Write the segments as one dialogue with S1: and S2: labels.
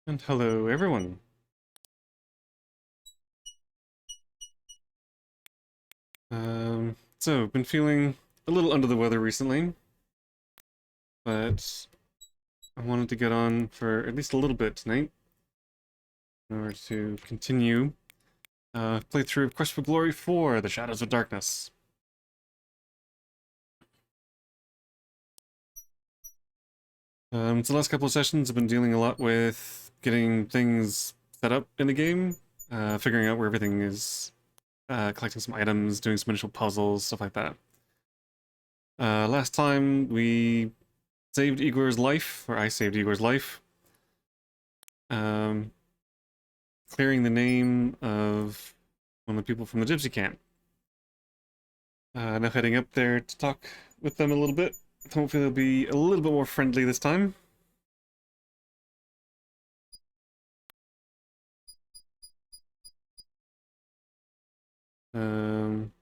S1: And hello, everyone. So been feeling a little under the weather recently, but I wanted to get on for at least a little bit tonight in order to continue playthrough of Quest for Glory 4: The Shadows of Darkness. So the last couple of sessions I've been dealing a lot with getting things set up in the game, figuring out where everything is, collecting some items, doing some initial puzzles, stuff like that. Last time we saved Igor's life, or I saved Igor's life, um, clearing the name of one of the people from the Gypsy camp. Now heading up there to talk with them a little bit. Hopefully they'll be a little bit more friendly this time. Um,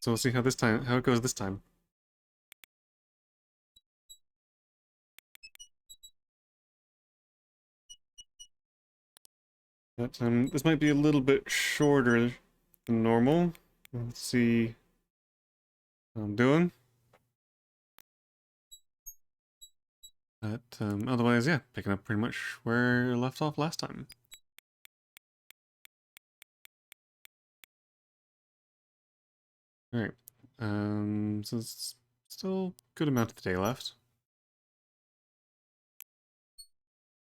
S1: so we'll see how it goes this time. But this might be a little bit shorter than normal. Let's see how I'm doing. But otherwise, yeah, picking up pretty much where I left off last time. Alright, so it's still a good amount of the day left.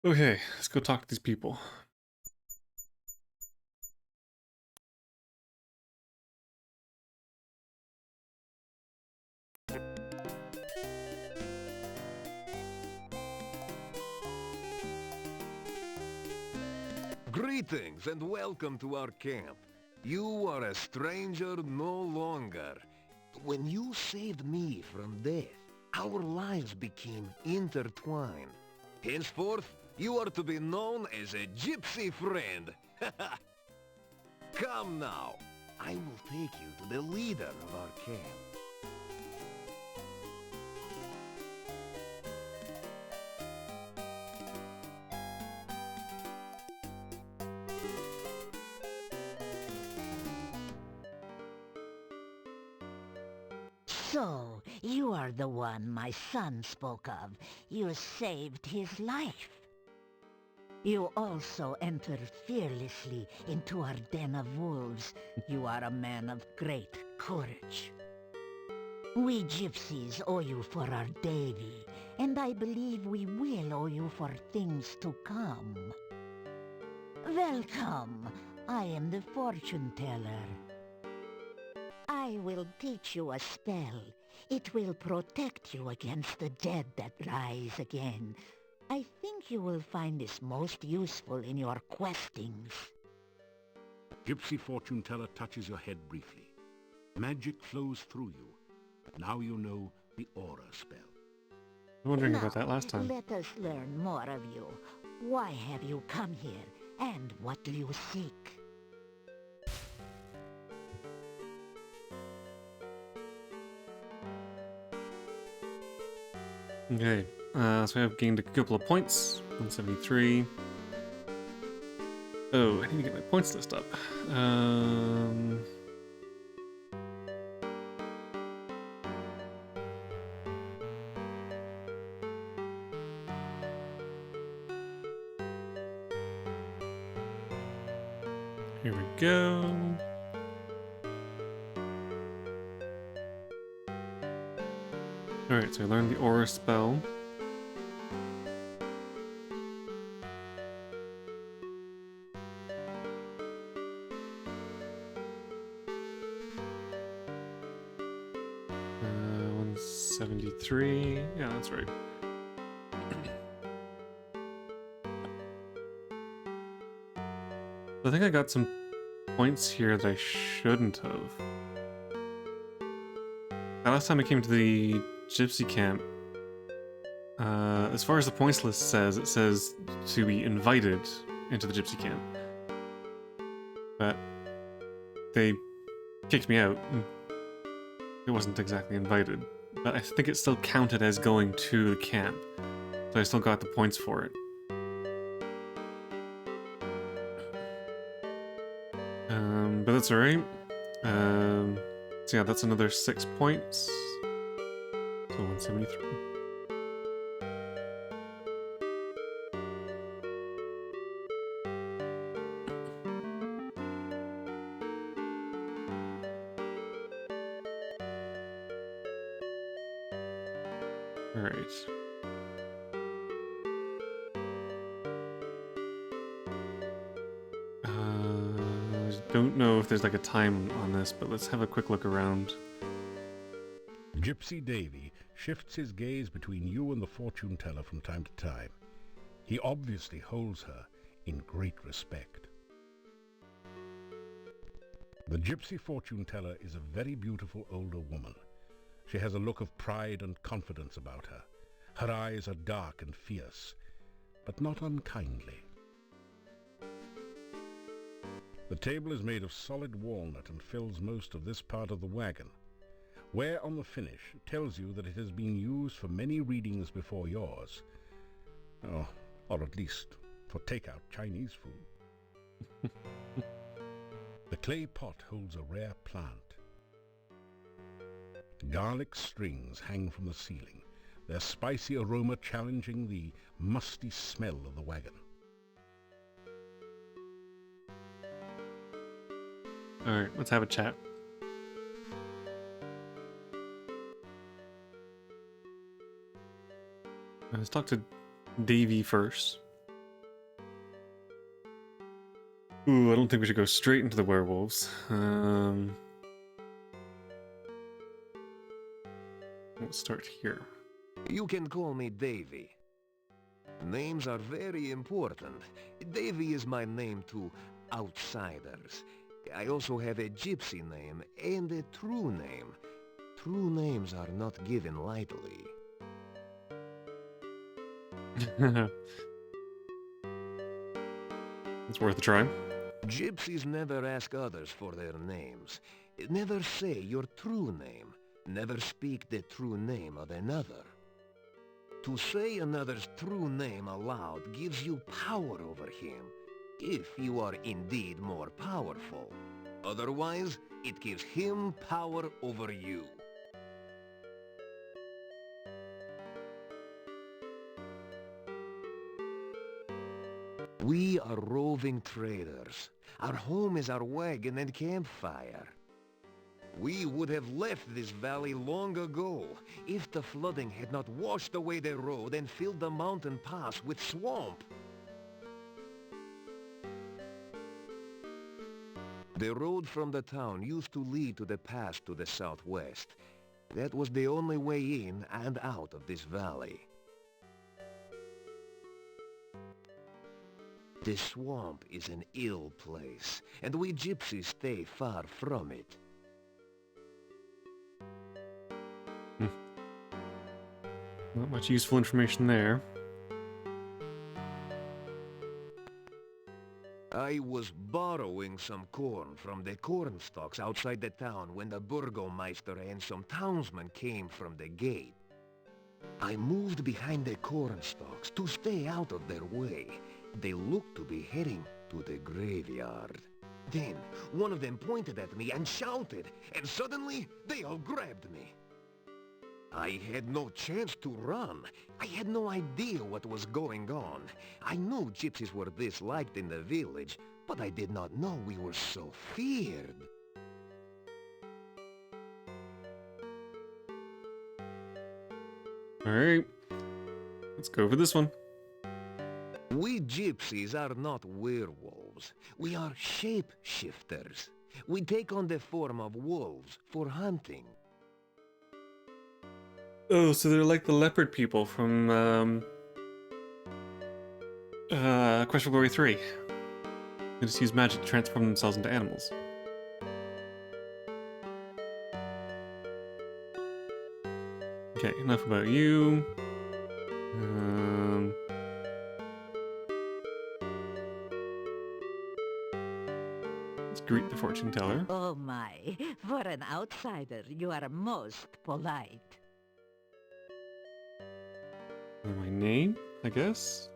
S1: Okay, let's go talk to these people.
S2: Greetings and welcome to our camp. You are a stranger no longer. When you saved me from death, our lives became intertwined. Henceforth, you are to be known as a gypsy friend. Come now. I will take you to the leader of our camp.
S3: So, you are the one my son spoke of. You saved his life. You also entered fearlessly into our den of wolves. You are a man of great courage. We gypsies owe you for our Davy, and I believe we will owe you for things to come. Welcome. I am the fortune teller. I will teach you a spell. It will protect you against the dead that rise again. I think you will find this most useful in your questings.
S4: Gypsy fortune teller touches your head briefly. Magic flows through you. Now you know the aura spell.
S1: I was wondering
S3: Now,
S1: about that last time.
S3: let us learn more of you. Why have you come here, and what do you seek?
S1: Okay, so I've gained a couple of points. 173. Oh, I need to get my points list up. Here we go. Alright, so I learned the aura spell. Uh, 173. Yeah, that's right. I think I got some points here that I shouldn't have. Last time I came to the Gypsy camp, as far as the points list says, it says to be invited into the Gypsy camp. But they kicked me out. It wasn't exactly invited. But I think it still counted as going to the camp. So I still got the points for it. But that's alright. So yeah, that's another 6 points. So 173. Alright. Don't know if there's like a time on this, but let's have a quick look around.
S4: Gypsy Davy shifts his gaze between you and the fortune teller from time to time. He obviously holds her in great respect. The gypsy fortune teller is a very beautiful older woman. She has a look of pride and confidence about her. Her eyes are dark and fierce, but not unkindly. The table is made of solid walnut and fills most of this part of the wagon. Wear on the finish tells you that it has been used for many readings before yours. Oh, or at least for takeout Chinese food. The clay pot holds a rare plant. Garlic strings hang from the ceiling, their spicy aroma challenging the musty smell of the wagon.
S1: Alright, let's have a chat. Let's talk to Davy first. Ooh, I don't think we should go straight into the werewolves. We'll start here.
S2: You can call me Davy. Names are very important. Davy is my name to outsiders. I also have a gypsy name and a true name. True names are not given lightly.
S1: It's worth a try.
S2: Gypsies never ask others for their names. Never say your true name. Never speak the true name of another. To say another's true name aloud gives you power over him, if you are indeed more powerful. Otherwise, it gives him power over you. We are roving traders. Our home is our wagon and campfire. We would have left this valley long ago if the flooding had not washed away the road and filled the mountain pass with swamp. The road from the town used to lead to the pass to the southwest. That was the only way in and out of this valley. The swamp is an ill place, and we gypsies stay far from it.
S1: Not much useful information there.
S2: I was borrowing some corn from the corn stalks outside the town when the burgomeister and some townsmen came from the gate. I moved behind the corn stalks to stay out of their way. They looked to be heading to the graveyard. Then, one of them pointed at me and shouted, and suddenly, they all grabbed me. I had no chance to run. I had no idea what was going on. I knew gypsies were disliked in the village, but I did not know we were so feared.
S1: Alright. Let's go for this one.
S2: We gypsies are not werewolves. We are shapeshifters. We take on the form of wolves for hunting.
S1: Oh, so they're like the leopard people from Quest for Glory 3. They just use magic to transform themselves into animals. Okay, enough about you. Let's greet the fortune teller.
S3: Oh my, for an outsider, you are most polite.
S1: And my name, I guess?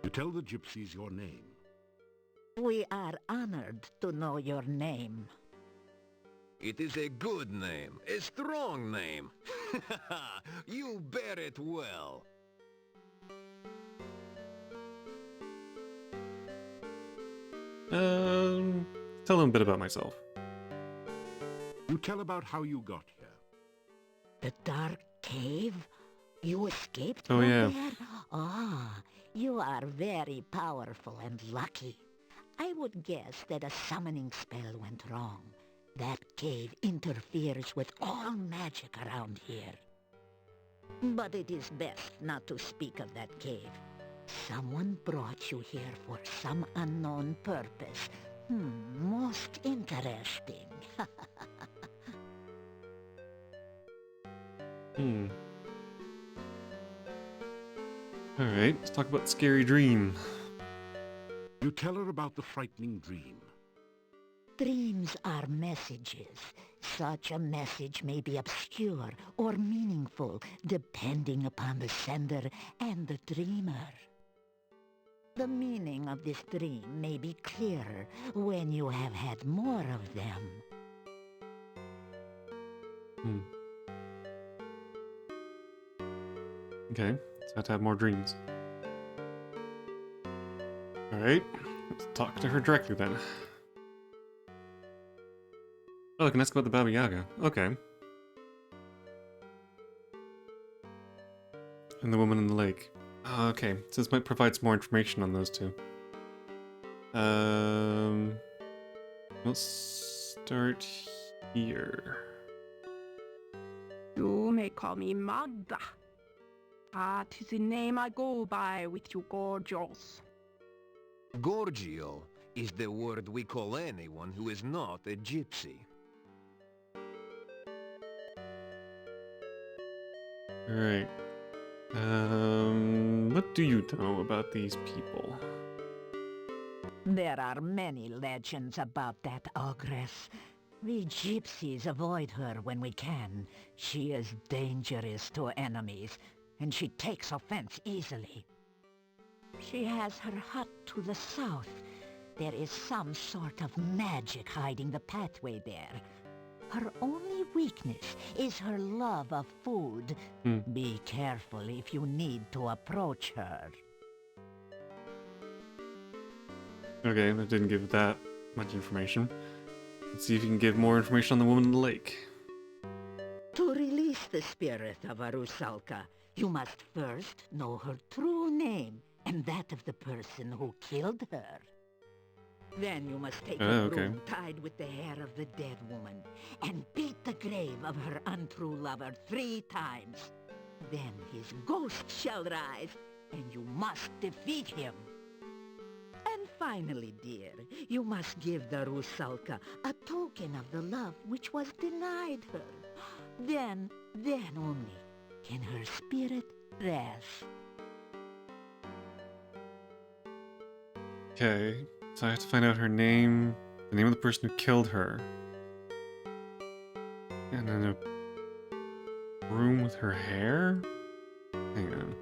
S4: You tell the gypsies your name.
S3: We are honored to know your name.
S2: It is a good name, a strong name. You bear it well.
S1: Tell them a bit about myself.
S4: You tell about how you got here.
S3: The dark cave? You escaped
S1: Oh,
S3: from
S1: yeah.
S3: there? Ah, you are very powerful and lucky. I would guess that a summoning spell went wrong. That cave interferes with all magic around here. But it is best not to speak of that cave. Someone brought you here for some unknown purpose. Most interesting.
S1: Alright, let's talk about Scary Dream.
S4: You tell her about the frightening dream.
S3: Dreams are messages. Such a message may be obscure or meaningful, depending upon the sender and the dreamer. The meaning of this dream may be clearer when you have had more of them.
S1: Okay, so I have to have more dreams. Alright, let's talk to her directly then. Oh, I can ask about the Baba Yaga. Okay. And the woman in the lake. Okay, so this might provide some more information on those two. Let's start here.
S5: You may call me Magda. That is the name I go by with you Gorgios.
S2: Gorgio is the word we call anyone who is not a gypsy.
S1: Alright. What do you know about these people?
S3: There are many legends about that ogress. We gypsies avoid her when we can. She is dangerous to enemies, and she takes offense easily. She has her hut to the south. There is some sort of magic hiding the pathway there. Her only weakness is her love of food. Be careful if you need to approach her.
S1: Okay, that didn't give that much information. Let's see if you can give more information on the woman in the lake.
S3: To release the spirit of Arusalka, you must first know her true name and that of the person who killed her. Then you must take a
S1: okay.
S3: broom tied with the hair of the dead woman and beat the grave of her untrue lover 3 times. Then his ghost shall rise, and you must defeat him. And finally, dear, you must give the Rusalka a token of the love which was denied her. Then only can her spirit rest.
S1: Okay, so I have to find out her name, the name of the person who killed her. And then a room with her hair? Hang on.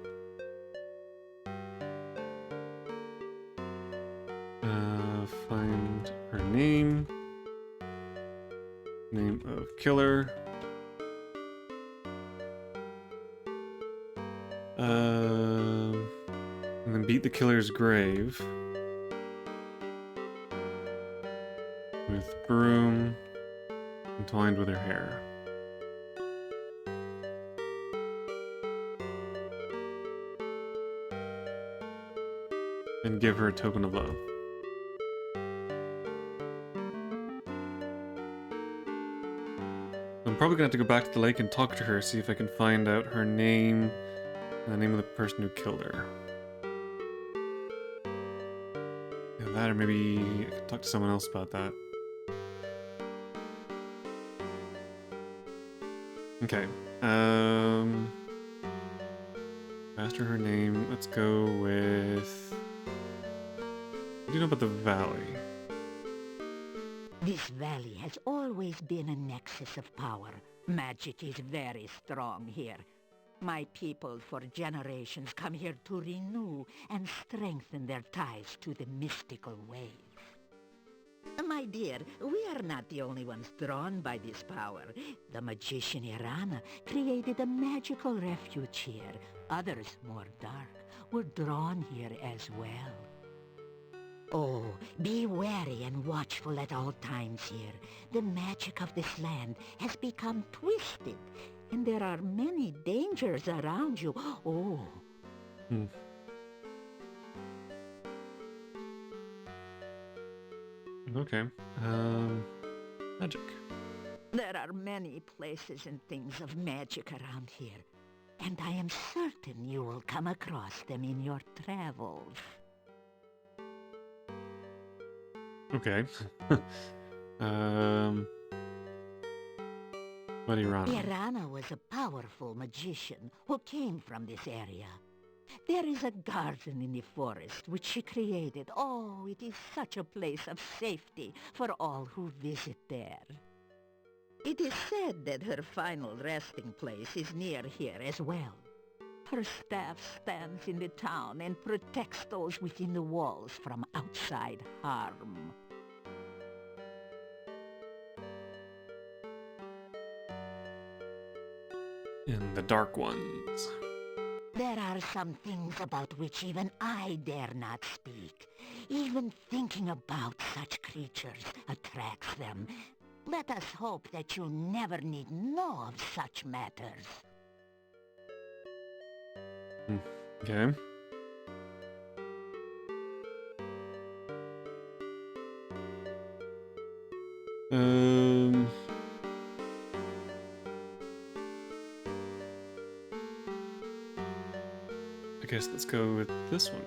S1: Find her name. Name of killer. And then beat the killer's grave. With broom entwined with her hair. And give her a token of love. I'm probably gonna have to go back to the lake and talk to her, see if I can find out her name and the name of the person who killed her. Yeah, that, or maybe I can talk to someone else about that. Okay, asked her name. Let's go with... What do you know about the valley?
S3: This valley has always been a nexus of power. Magic is very strong here. My people for generations come here to renew and strengthen their ties to the mystical ways. My dear, we are not the only ones drawn by this power. The magician Irana created a magical refuge here. Others, more dark, were drawn here as well. Oh, be wary and watchful at all times here. The magic of this land has become twisted, and there are many dangers around you. Oh.
S1: Okay. Magic.
S3: There are many places and things of magic around here, and I am certain you will come across them in your travels.
S1: Okay. What Irana?
S3: Irana was a powerful magician who came from this area. There is a garden in the forest which she created. Oh, it is such a place of safety for all who visit there. It is said that her final resting place is near here as well. Her staff stands in the town and protects those within the walls from outside harm.
S1: And the Dark Ones.
S3: There are some things about which even I dare not speak. Even thinking about such creatures attracts them. Let us hope that you never need know of such matters.
S1: Okay. I guess let's go with this one.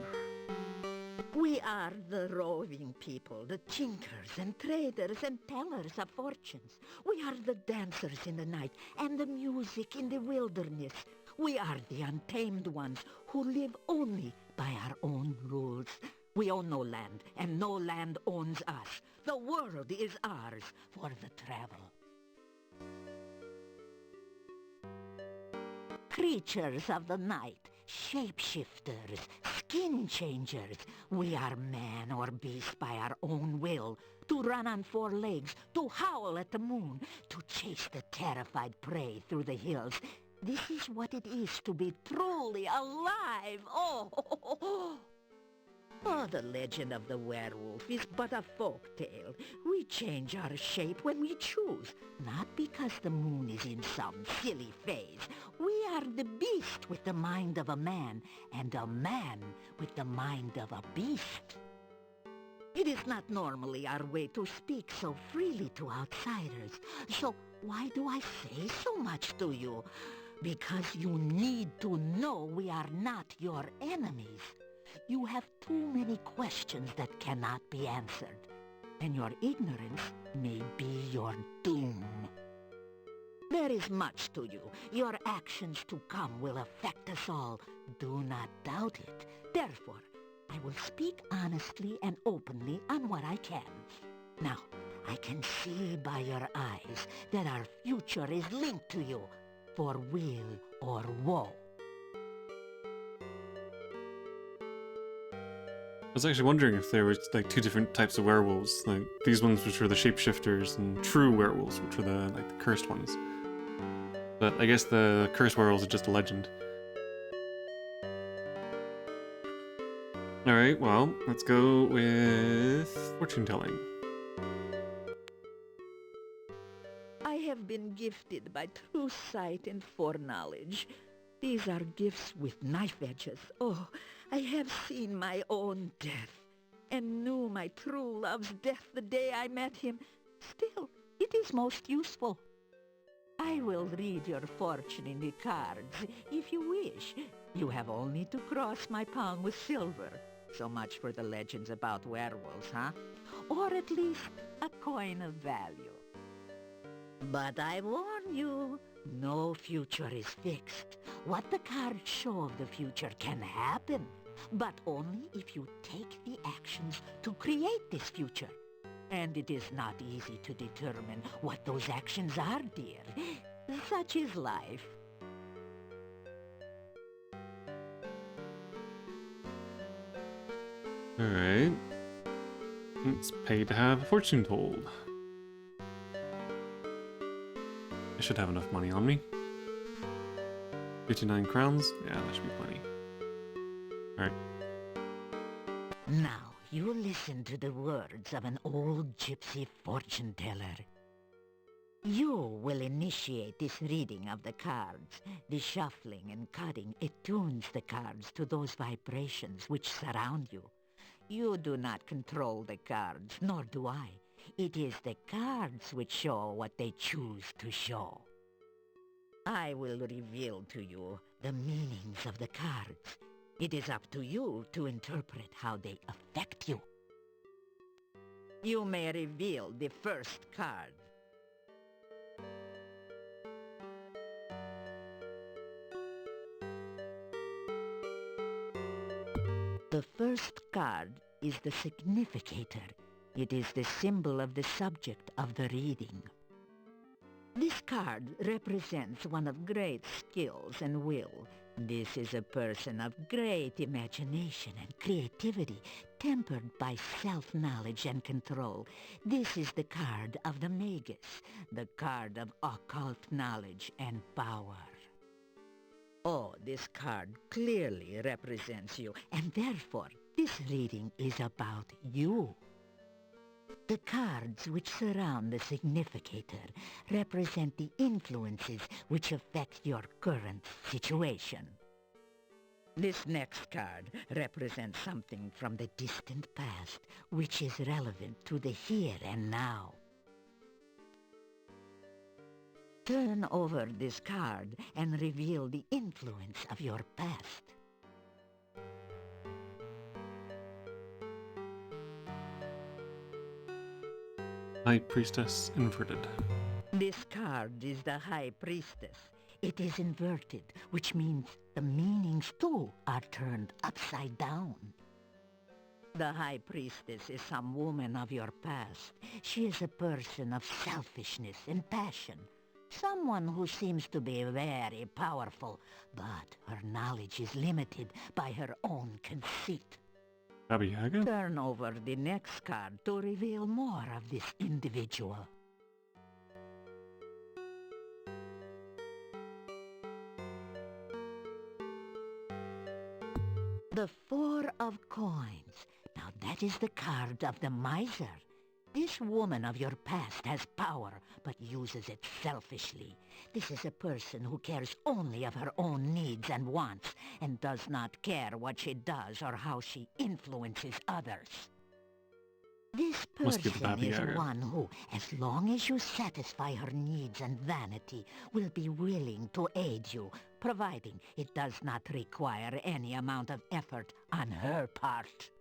S3: We are the roving people, the tinkers and traders and tellers of fortunes. We are the dancers in the night and the music in the wilderness. We are the untamed ones who live only by our own rules. We own no land, and no land owns us. The world is ours for the travel. Creatures of the night, shapeshifters, skin changers. We are man or beast by our own will, to run on four legs, to howl at the moon, to chase the terrified prey through the hills. This is what it is to be truly alive. Oh, the legend of the werewolf is but a folk tale. We change our shape when we choose, not because the moon is in some silly phase. We are the beast with the mind of a man, and a man with the mind of a beast. It is not normally our way to speak so freely to outsiders. So why do I say so much to you? Because you need to know we are not your enemies. You have too many questions that cannot be answered, and your ignorance may be your doom. There is much to you. Your actions to come will affect us all. Do not doubt it. Therefore, I will speak honestly and openly on what I can. Now, I can see by your eyes that our future is linked to you, for weal or woe.
S1: I was actually wondering if there was like two different types of werewolves, like these ones which were the shapeshifters and true werewolves, which were the cursed ones. But I guess the cursed werewolves are just a legend. Alright, well, let's go with fortune telling.
S3: I have been gifted by true sight and foreknowledge. These are gifts with knife edges. Oh, I have seen my own death, and knew my true love's death the day I met him. Still, it is most useful. I will read your fortune in the cards, if you wish. You have only to cross my palm with silver. So much for the legends about werewolves, huh? Or at least a coin of value. But I warn you, no future is fixed. What the cards show of the future can happen, but only if you take the actions to create this future. And it is not easy to determine what those actions are, dear. Such is life.
S1: Alright. Let's pay to have a fortune told. I should have enough money on me. 59 crowns? Yeah, that should be plenty. Alright.
S3: Now, you listen to the words of an old gypsy fortune teller. You will initiate this reading of the cards. The shuffling and cutting attunes the cards to those vibrations which surround you. You do not control the cards, nor do I. It is the cards which show what they choose to show. I will reveal to you the meanings of the cards. It is up to you to interpret how they affect you. You may reveal the first card. The first card is the significator. It is the symbol of the subject of the reading. This card represents one of great skills and will. This is a person of great imagination and creativity, tempered by self-knowledge and control. This is the card of the Magus, the card of occult knowledge and power. Oh, this card clearly represents you, and therefore this reading is about you. The cards which surround the significator represent the influences which affect your current situation. This next card represents something from the distant past which is relevant to the here and now. Turn over this card and reveal the influence of your past.
S1: High Priestess inverted.
S3: This card is the High Priestess. It is inverted, which means the meanings too are turned upside down. The High Priestess is some woman of your past. She is a person of selfishness and passion. Someone who seems to be very powerful, but her knowledge is limited by her own conceit.
S1: Baba Yaga?
S3: Turn over the next card to reveal more of this individual. The Four of Coins. Now that is the card of the miser. This woman of your past has power, but uses it selfishly. This is a person who cares only of her own needs and wants, and does not care what she does or how she influences others. This
S1: Must be the
S3: person
S1: Baba
S3: is
S1: Yaga.
S3: one who, as long as you satisfy her needs and vanity, will be willing to aid you, providing it does not require any amount of effort on her part.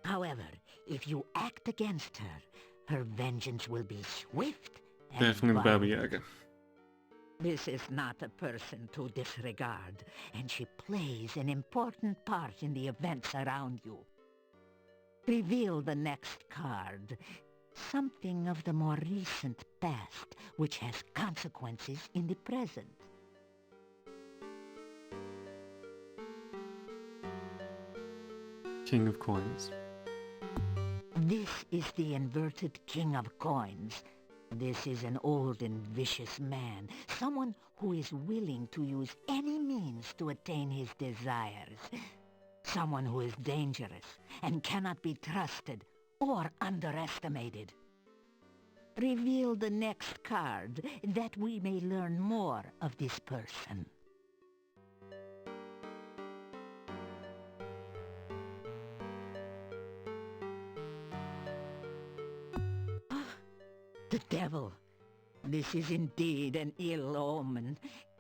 S3: However, if you act against her, her vengeance will be swift and
S1: Definitely the Baba
S3: violent.
S1: Yaga.
S3: This is not a person to disregard, and she plays an important part in the events around you. Reveal the next card, something of the more recent past, which has consequences in the present.
S1: King of Coins.
S3: This is the inverted King of Coins. This is an old and vicious man, someone who is willing to use any means to attain his desires. Someone who is dangerous and cannot be trusted or underestimated. Reveal the next card that we may learn more of this person. The devil. This is indeed an ill omen.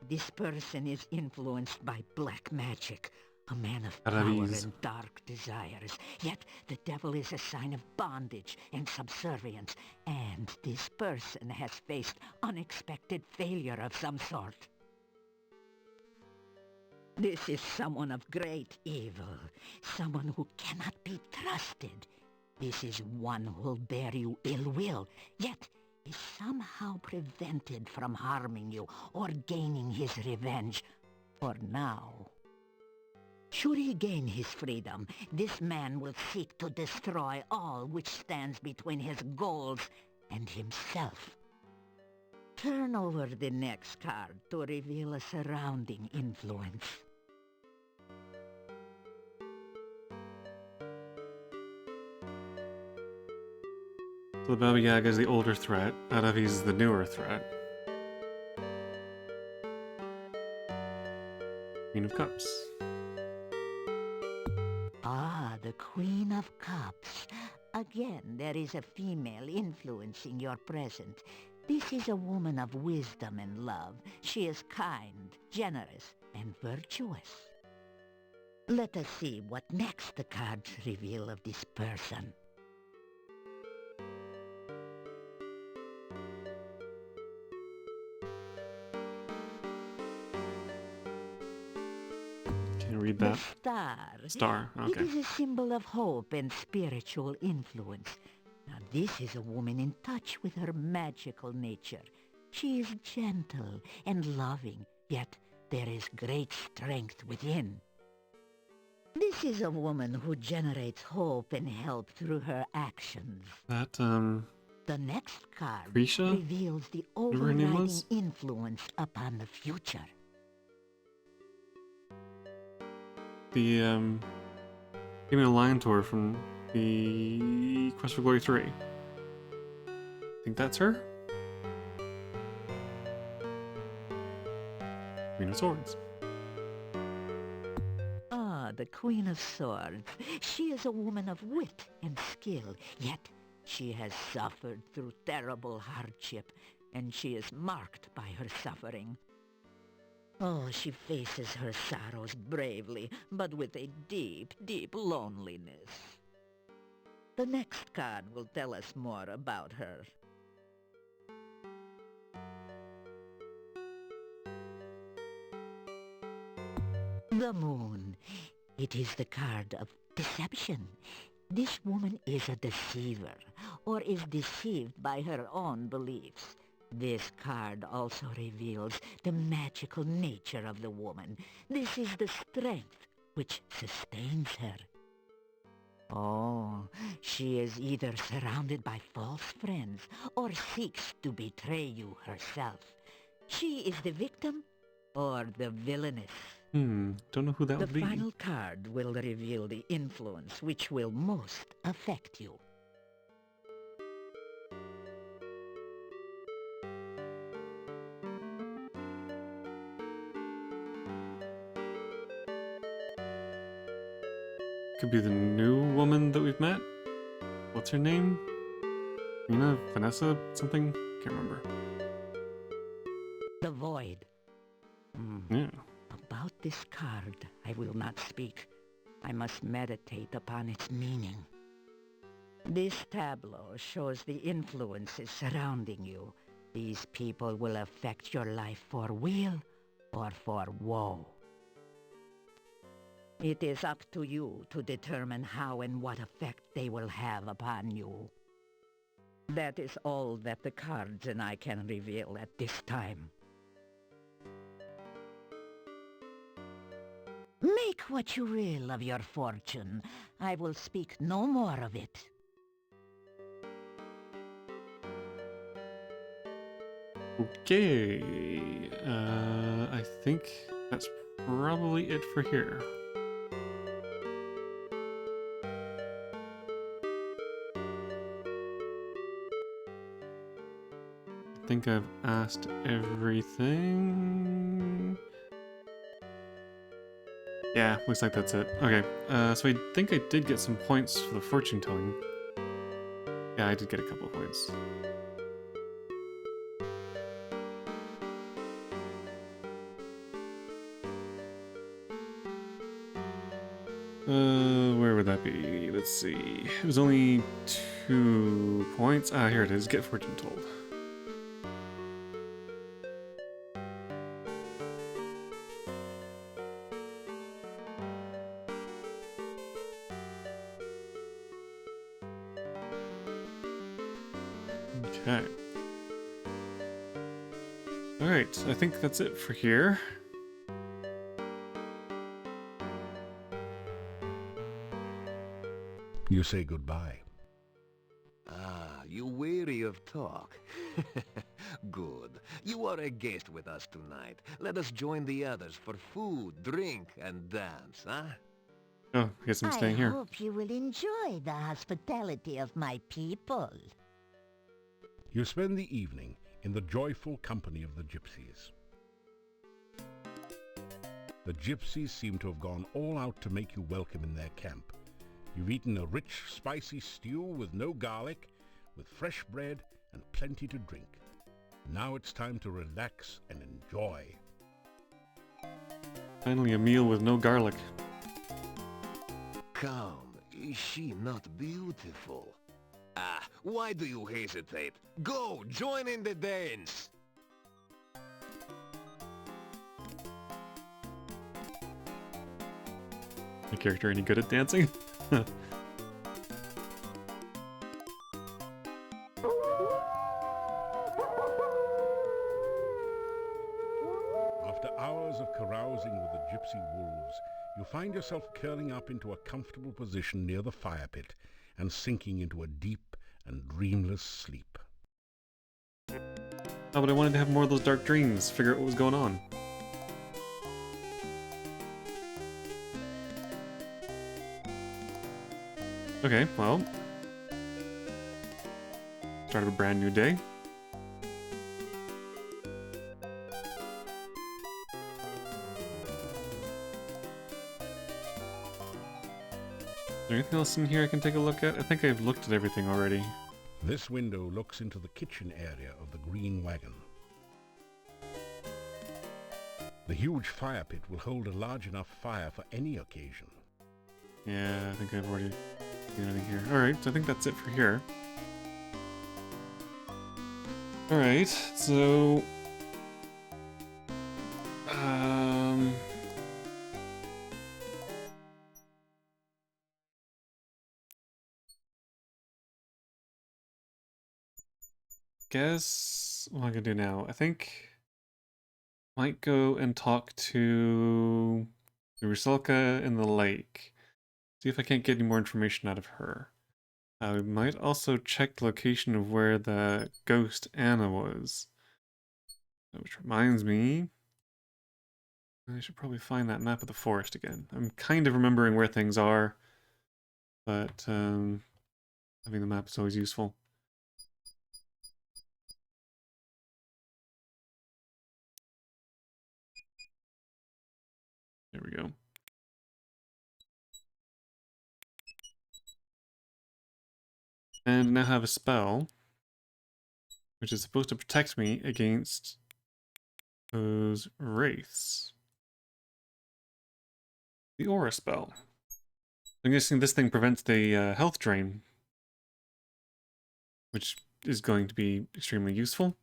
S3: This person is influenced by black magic, a man of power
S1: Arabiz.
S3: and dark desires. Yet the devil is a sign of bondage and subservience, and this person has faced unexpected failure of some sort. This is someone of great evil, someone who cannot be trusted. This is one who will bear you ill will, yet is somehow prevented from harming you or gaining his revenge, for now. Should he gain his freedom, this man will seek to destroy all which stands between his goals and himself. Turn over the next card to reveal a surrounding influence.
S1: So the Baba Yaga is the older threat, Adavi's the newer threat. Queen of Cups.
S3: Ah, the Queen of Cups. Again, there is a female influencing your present. This is a woman of wisdom and love. She is kind, generous, and virtuous. Let us see what next the cards reveal of this person.
S1: Can you read
S3: The
S1: that?
S3: star.
S1: Star, okay.
S3: It is a symbol of hope and spiritual influence. Now this is a woman in touch with her magical nature. She is gentle and loving, yet there is great strength within. This is a woman who generates hope and help through her actions.
S1: That,
S3: The next card
S1: Grisha?
S3: reveals the
S1: Whatever her name
S3: overriding
S1: was?
S3: influence upon the future.
S1: the, give me a lion tour from the Quest for Glory 3. Think that's her? Queen of Swords.
S3: Ah, the Queen of Swords. She is a woman of wit and skill, yet she has suffered through terrible hardship, and she is marked by her suffering. Oh, she faces her sorrows bravely, but with a deep, deep loneliness. The next card will tell us more about her. The Moon. It is the card of deception. This woman is a deceiver, or is deceived by her own beliefs. This card also reveals the magical nature of the woman. This is the strength which sustains her. Oh, she is either surrounded by false friends or seeks to betray you herself. She is the victim or the villainess.
S1: Don't know who that
S3: The
S1: would be.
S3: final card will reveal the influence which will most affect you.
S1: Could be the new woman that we've met. What's her name? Nina? Vanessa? Something? Can't remember.
S3: The Void.
S1: Yeah.
S3: About this card, I will not speak. I must meditate upon its meaning. This tableau shows the influences surrounding you. These people will affect your life for weal or for woe. It is up to you to determine how and what effect they will have upon you. That is all that the cards and I can reveal at this time. Make what you will of your fortune. I will speak no more of it.
S1: Okay. I think that's probably it for here. I think I've asked everything. Yeah, looks like that's it. Okay, so I think I did get some points for the fortune telling. Yeah, I did get a couple of points. Where would that be? Let's see. It was only 2 points. Ah, here it is. Get fortune told. Okay. Alright, I think that's it for here.
S4: You say goodbye.
S2: Ah, you weary of talk? Good. You are a guest with us tonight. Let us join the others for food, drink, and dance, huh?
S1: Oh, I guess I'm
S3: I
S1: staying here.
S3: hope you will enjoy the hospitality of my people.
S4: You spend the evening in the joyful company of the gypsies. The gypsies seem to have gone all out to make you welcome in their camp. You've eaten a rich, spicy stew with no garlic, with fresh bread and plenty to drink. Now it's time to relax and enjoy.
S1: Finally a meal with no garlic.
S2: Come, is she not beautiful? Ah, why do you hesitate? Go, join in the dance!
S1: My character any good at dancing?
S4: After hours of carousing with the gypsy wolves, you find yourself curling up into a comfortable position near the fire pit and sinking into a deep and dreamless sleep.
S1: Oh, but I wanted to have more of those dark dreams, figure out what was going on. Okay, well. Start of a brand new day. Is there anything else in here I can take a look at? I think I've looked at everything already.
S4: This window looks into the kitchen area of the Green Wagon. The huge fire pit will hold a large enough fire for any occasion.
S1: Yeah, I think I've already seen anything here. Alright, so I think that's it for here. Alright, so... Guess what I'm gonna do now. I think might go and talk to the Rusalka in the lake. See if I can't get any more information out of her. I might also check the location of where the ghost Anna was. Which reminds me, I should probably find that map of the forest again. I'm kind of remembering where things are, but having the map is always useful. There we go. And now have a spell, which is supposed to protect me against those wraiths. The aura spell. I'm guessing this thing prevents the health drain, which is going to be extremely useful.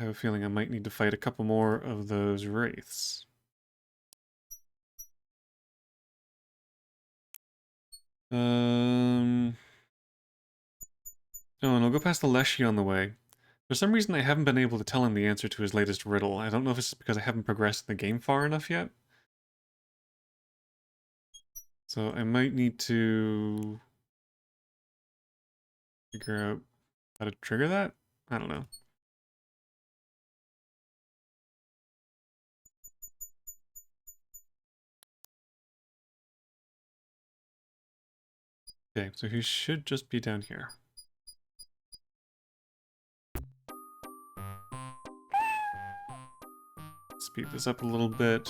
S1: I have a feeling I might need to fight a couple more of those wraiths. Oh, and I'll go past the Leshy on the way. For some reason, I haven't been able to tell him the answer to his latest riddle. I don't know if it's because I haven't progressed in the game far enough yet. So I might need to figure out how to trigger that? I don't know. Okay, so he should just be down here. Speed this up a little bit.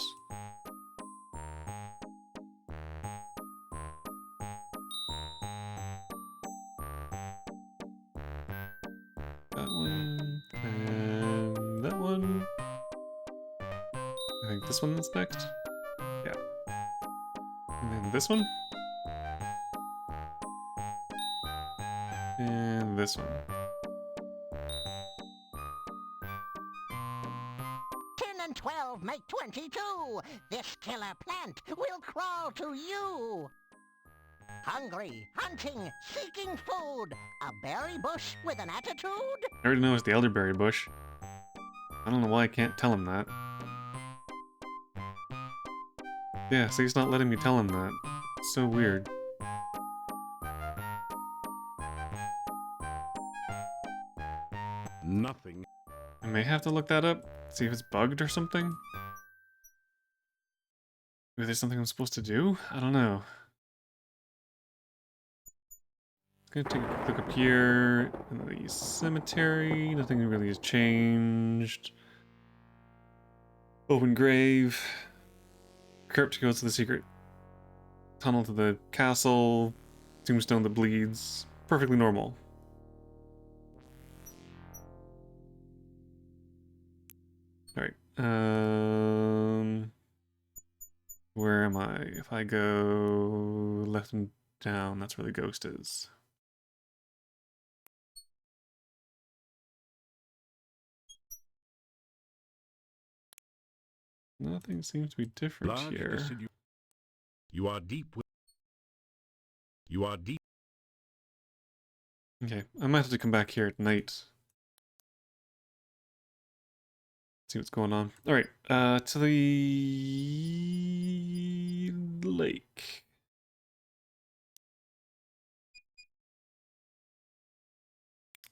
S1: That one, and that one. I think this one is next. Yeah. And then this one. And this one.
S3: 10 and 12 make 22. This killer plant will crawl to you. Hungry, hunting, seeking food. A berry bush with an attitude?
S1: I already know it's the elderberry bush. I don't know why I can't tell him that. Yeah, so he's not letting me tell him that. It's so weird.
S4: Nothing.
S1: I may have to look that up, see if it's bugged or something. Maybe there's something I'm supposed to do? I don't know. Gonna take a quick look up here in the cemetery. Nothing really has changed. Open grave. Crypt goes to the secret tunnel to the castle. Tombstone that bleeds. Perfectly normal. Alright. Where am I? If I go left and down, that's where the ghost is. Nothing seems to be different
S4: Large
S1: here.
S4: deciduous. You are deep. You are deep.
S1: Okay, I might have to come back here at night. See what's going on. Alright, to the lake.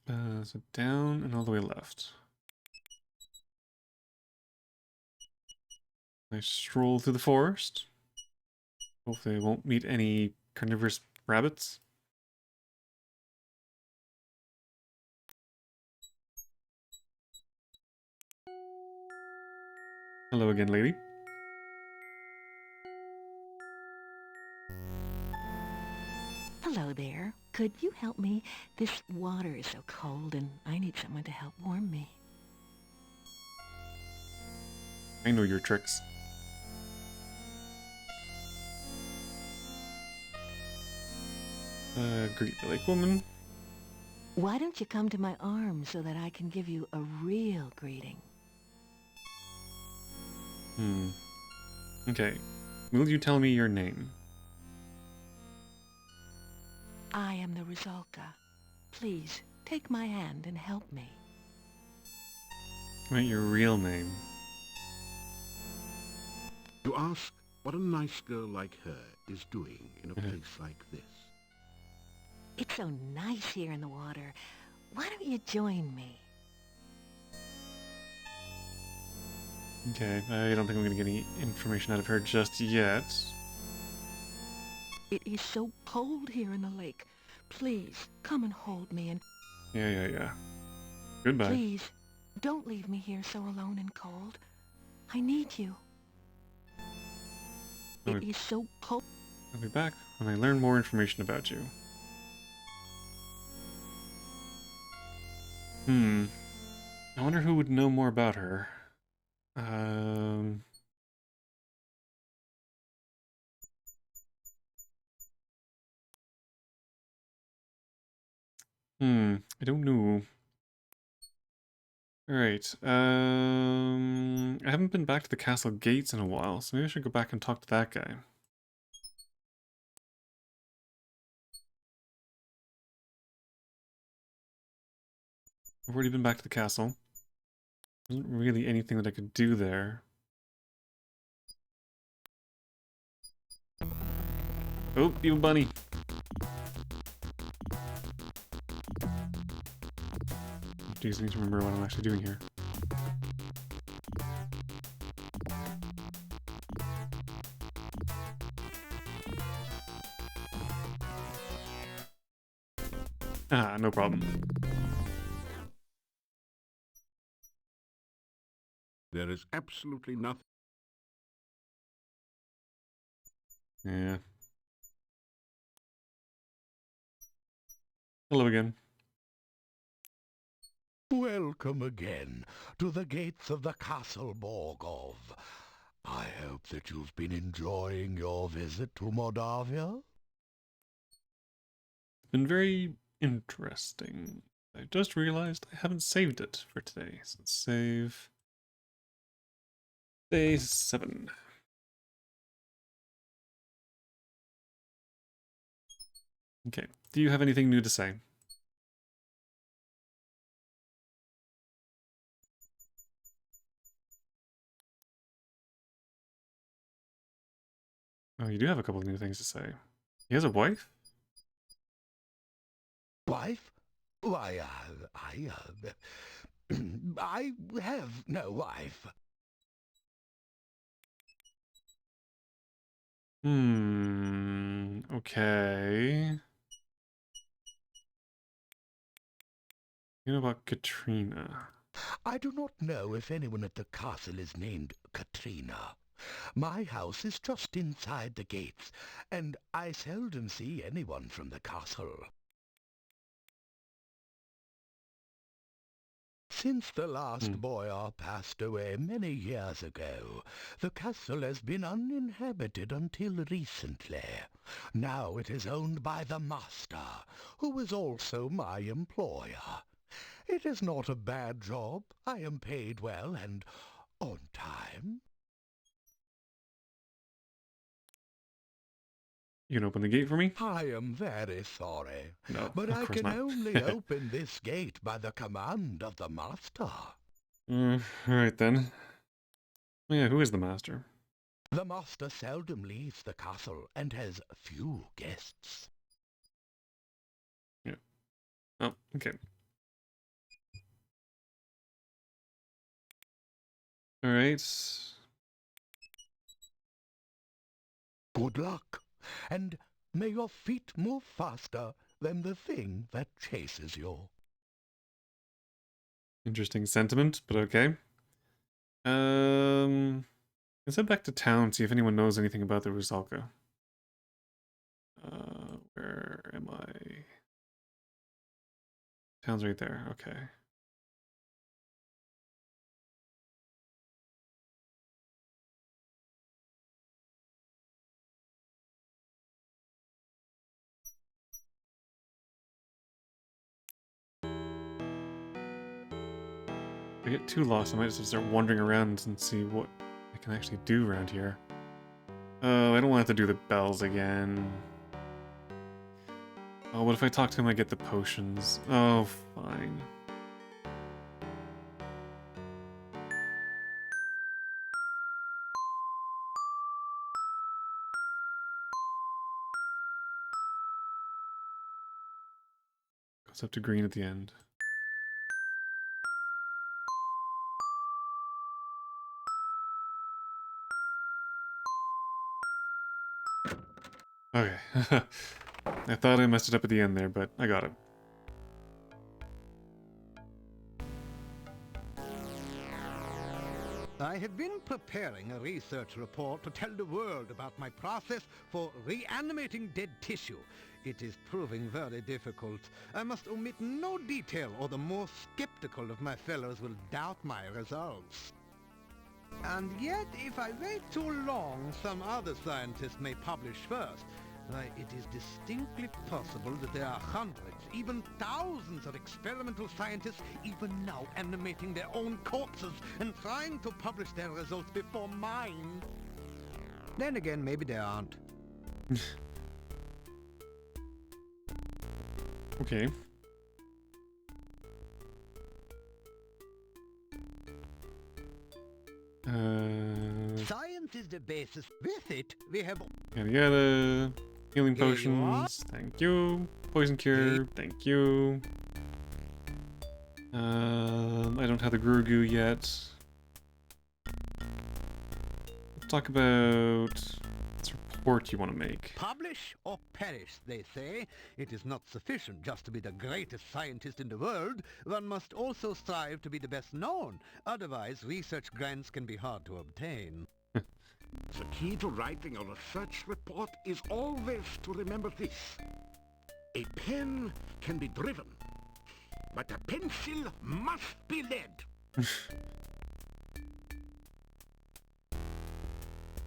S1: So down and all the way left. Nice stroll through the forest. Hopefully I won't meet any carnivorous rabbits. Hello again, lady.
S3: Hello there. Could you help me? This water is so cold and I need someone to help warm me.
S1: I know your tricks. Greet the lake woman.
S3: Why don't you come to my arms so that I can give you a real greeting?
S1: Okay. Will you tell me your name?
S3: I am the Rusalka. Please, take my hand and help me.
S1: I meant your real name.
S4: You ask what a nice girl like her is doing in a place like this.
S3: It's so nice here in the water. Why don't you join me?
S1: Okay, I don't think I'm gonna get any information out of her just yet.
S3: It is so cold here in the lake. Please, come and hold me and
S1: Yeah. Goodbye.
S3: please, don't leave me here so alone and cold. I need you. It
S1: Okay.
S3: is so cold.
S1: I'll be back when I learn more information about you. I wonder who would know more about her. I don't know. Alright, I haven't been back to the castle gates in a while, so maybe I should go back and talk to that guy. I've already been back to the castle. There wasn't really anything that I could do there. Oh, evil bunny. Jeez, I need to remember what I'm actually doing here. Ah, no problem.
S4: There is absolutely nothing.
S1: Yeah. Hello again.
S6: Welcome again to the gates of the Castle Borgov. I hope that you've been enjoying your visit to Moldavia.
S1: It's been very interesting. I just realized I haven't saved it for today. So let's save day 7. Okay. Do you have anything new to say? Oh, you do have a couple of new things to say. He has a wife?
S6: Wife? Why, I have no wife.
S1: Okay. You know about Katrina?
S6: I do not know if anyone at the castle is named Katrina. My house is just inside the gates, and I seldom see anyone from the castle. Since the last boyar passed away many years ago, the castle has been uninhabited until recently. Now it is owned by the master, who is also my employer. It is not a bad job. I am paid well and on time.
S1: You can open the gate for me?
S6: I am very sorry,
S1: No,
S6: but
S1: of
S6: I
S1: course
S6: can
S1: not.
S6: only open this gate by the command of the master.
S1: Alright then. Oh, yeah, who is the master?
S6: The master seldom leaves the castle and has few guests.
S1: Yeah. Oh, okay. Alright.
S6: Good luck, and may your feet move faster than the thing that chases you.
S1: Interesting sentiment, but okay. Let's head back to town, see if anyone knows anything about the Rusalka. Where am I? Town's right there, okay. If I get too lost, I might just start wandering around and see what I can actually do around here. Oh, I don't want to have to do the bells again. Oh, what if I talk to him I get the potions? Oh, fine. Goes up to green at the end. Okay. I thought I messed it up at the end there, but I got it.
S2: I have been preparing a research report to tell the world about my process for reanimating dead tissue. It is proving very difficult. I must omit no detail, or the more skeptical of my fellows will doubt my results. And yet, if I wait too long, some other scientists may publish first. Why, it is distinctly possible that there are hundreds, even thousands of experimental scientists even now animating their own corpses and trying to publish their results before mine. Then again, maybe there aren't.
S1: Okay.
S2: Science is the basis. With it, we have...
S1: Yada yada. Healing
S2: Here you are.
S1: potions. Thank you. Poison cure. Thank you. I don't have the Gurugu yet. Let's talk about this report you want to make.
S2: Publish or perish, they say. It is not sufficient just to be the greatest scientist in the world. One must also strive to be the best known. Otherwise, research grants can be hard to obtain.
S4: The key to writing a research report is always to remember this. A pen can be driven, but a pencil must be led.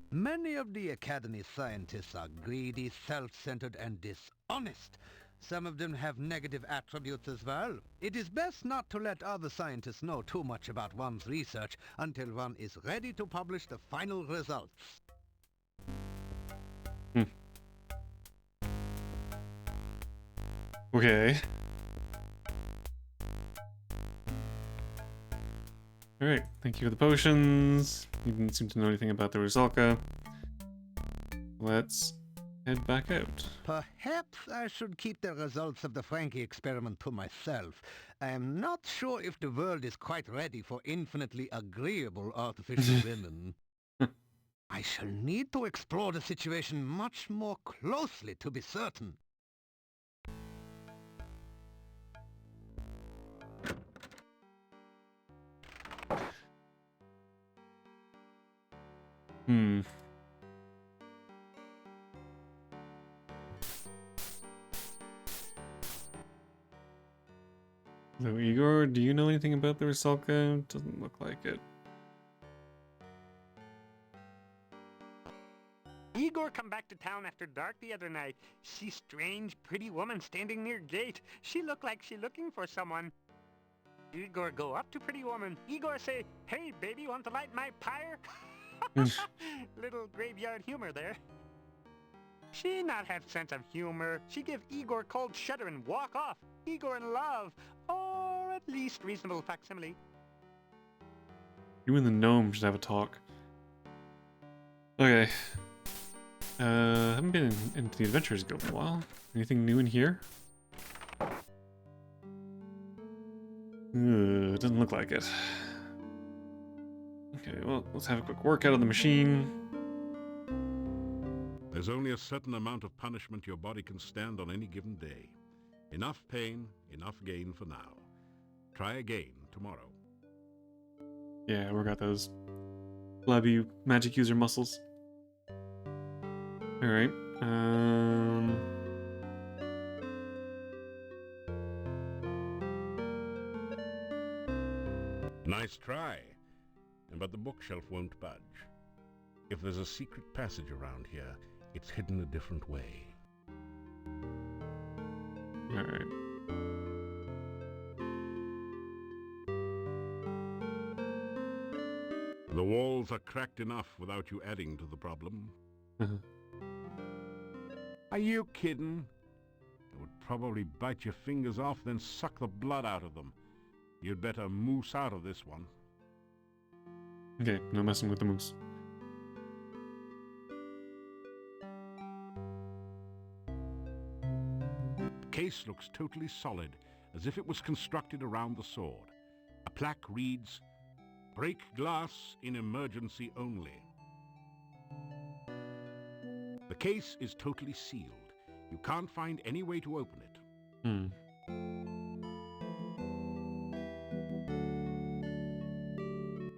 S2: Many of the Academy scientists are greedy, self-centered, and dishonest. Some of them have negative attributes as well. It is best not to let other scientists know too much about one's research until one is ready to publish the final results.
S1: Okay. Alright, thank you for the potions. You didn't seem to know anything about the Rusalka. Let's head back out.
S2: Perhaps I should keep the results of the Frankie experiment to myself. I am not sure if the world is quite ready for infinitely agreeable artificial women. I shall need to explore the situation much more closely to be certain.
S1: Hmm. So Igor, do you know anything about the Rusalka? Doesn't look like it.
S7: Igor come back to town after dark the other night. See strange, pretty woman standing near gate. She look like she looking for someone. Igor go up to pretty woman. Igor say, "Hey, baby, want to light my pyre?" Little graveyard humor there. She not have sense of humor. She give Igor cold shudder and walk off. Igor in love, or at least reasonable facsimile.
S1: You and the gnome should have a talk. Okay. Haven't been into the Adventurers Guild in a while. Anything new in here? Doesn't look like it. Okay, well, let's have a quick workout of the machine.
S4: There's only a certain amount of punishment your body can stand on any given day. Enough pain, enough gain for now. Try again tomorrow.
S1: Yeah, work out those flabby magic user muscles. Alright,
S4: Nice try, but the bookshelf won't budge. If there's a secret passage around here, it's hidden a different way.
S1: alright.
S4: The walls are cracked enough without you adding to the problem. Are you kidding? It would probably bite your fingers off, then suck the blood out of them. You'd better moose out of this one.
S1: Okay, no messing with the moose.
S4: The case looks totally solid, as if it was constructed around the sword. A plaque reads, "Break glass in emergency only." The case is totally sealed. You can't find any way to open it.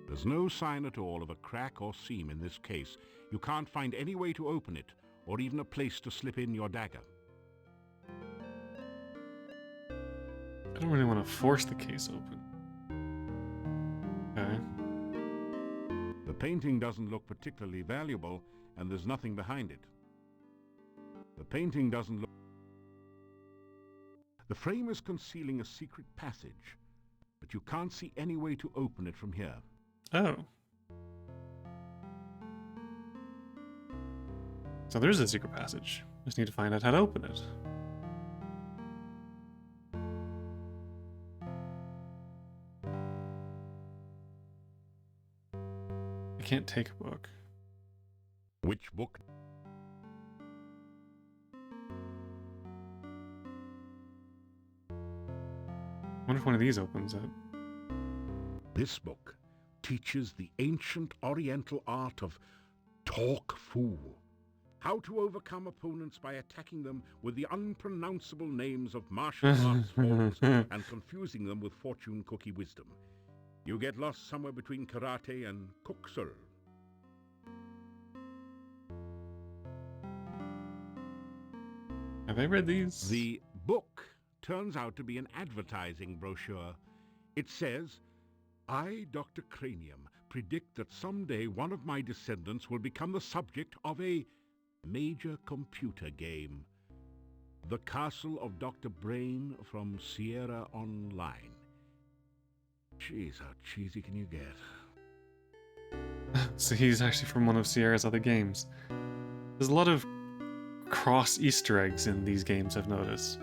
S4: There's no sign at all of a crack or seam in this case. You can't find any way to open it, or even a place to slip in your dagger.
S1: I don't really want to force the case open. Okay.
S4: The painting doesn't look particularly valuable, and there's nothing behind it. The painting doesn't look... The frame is concealing a secret passage, but you can't see any way to open it from here.
S1: Oh. So there's a secret passage. Just need to find out how to open it. I can't take a book.
S4: Which book?
S1: I wonder if one of these opens it.
S4: This book teaches the ancient Oriental art of talk fool. How to overcome opponents by attacking them with the unpronounceable names of martial arts forms and confusing them with fortune cookie wisdom. You get lost somewhere between karate and kuksul.
S1: Have I read these?
S4: The book turns out to be an advertising brochure. It says, "I, Dr. Cranium, predict that someday one of my descendants will become the subject of a major computer game. The Castle of Dr. Brain from Sierra Online." Jeez, how cheesy can you get?
S1: So he's actually from one of Sierra's other games. There's a lot of cross Easter eggs in these games, I've noticed.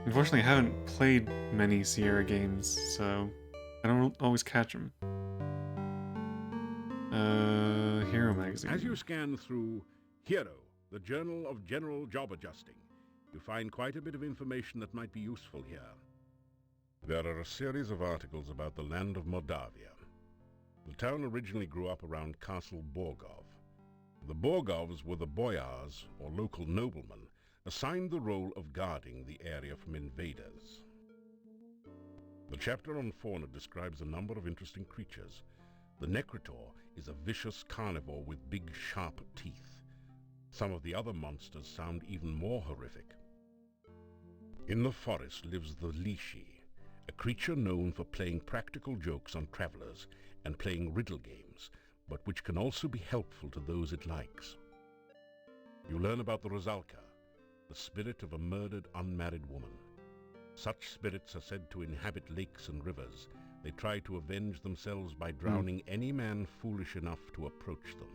S1: Unfortunately, I haven't played many Sierra games, so I don't always catch them. Hero Magazine.
S4: As you scan through, Hero, the Journal of General Job Adjusting. You find quite a bit of information that might be useful here. There are a series of articles about the land of Moldavia. The town originally grew up around Castle Borgov. The Borgovs were the boyars, or local noblemen, assigned the role of guarding the area from invaders. The chapter on fauna describes a number of interesting creatures. The Necritor is a vicious carnivore with big, sharp teeth. Some of the other monsters sound even more horrific. In the forest lives the Lishi, a creature known for playing practical jokes on travelers and playing riddle games, but which can also be helpful to those it likes. You learn about the Rosalka, the spirit of a murdered unmarried woman. Such spirits are said to inhabit lakes and rivers. They try to avenge themselves by drowning any man foolish enough to approach them.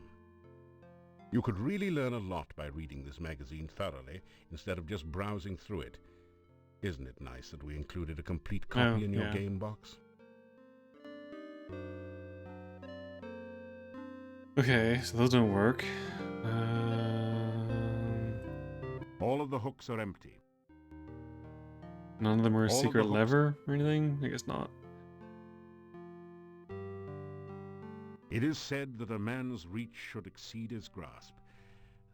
S4: You could really learn a lot by reading this magazine thoroughly, instead of just browsing through it. Isn't it nice that we included a complete copy in your game box?
S1: Okay, so those don't work.
S4: All of the hooks are empty.
S1: None of them are a
S4: All of
S1: secret
S4: the hooks-
S1: lever or anything? I guess not.
S4: It is said that a man's reach should exceed his grasp.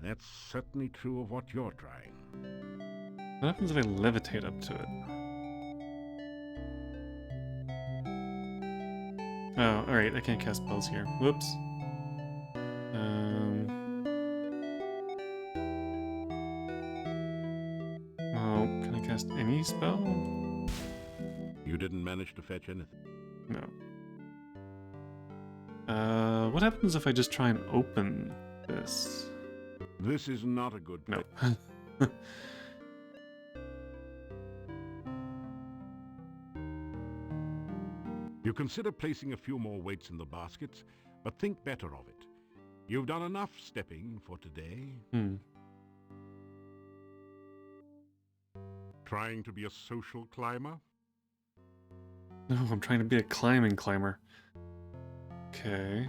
S4: That's certainly true of what you're trying.
S1: What happens if I levitate up to it? Oh, alright, I can't cast spells here. Whoops. Oh, can I cast any spell?
S4: You didn't manage to fetch anything.
S1: No. What happens if I just try and open this?
S4: This is not a good
S1: No.
S4: place. You consider placing a few more weights in the baskets, but think better of it. You've done enough stepping for today. Trying to be a social climber?
S1: No, I'm trying to be a climbing climber. Okay.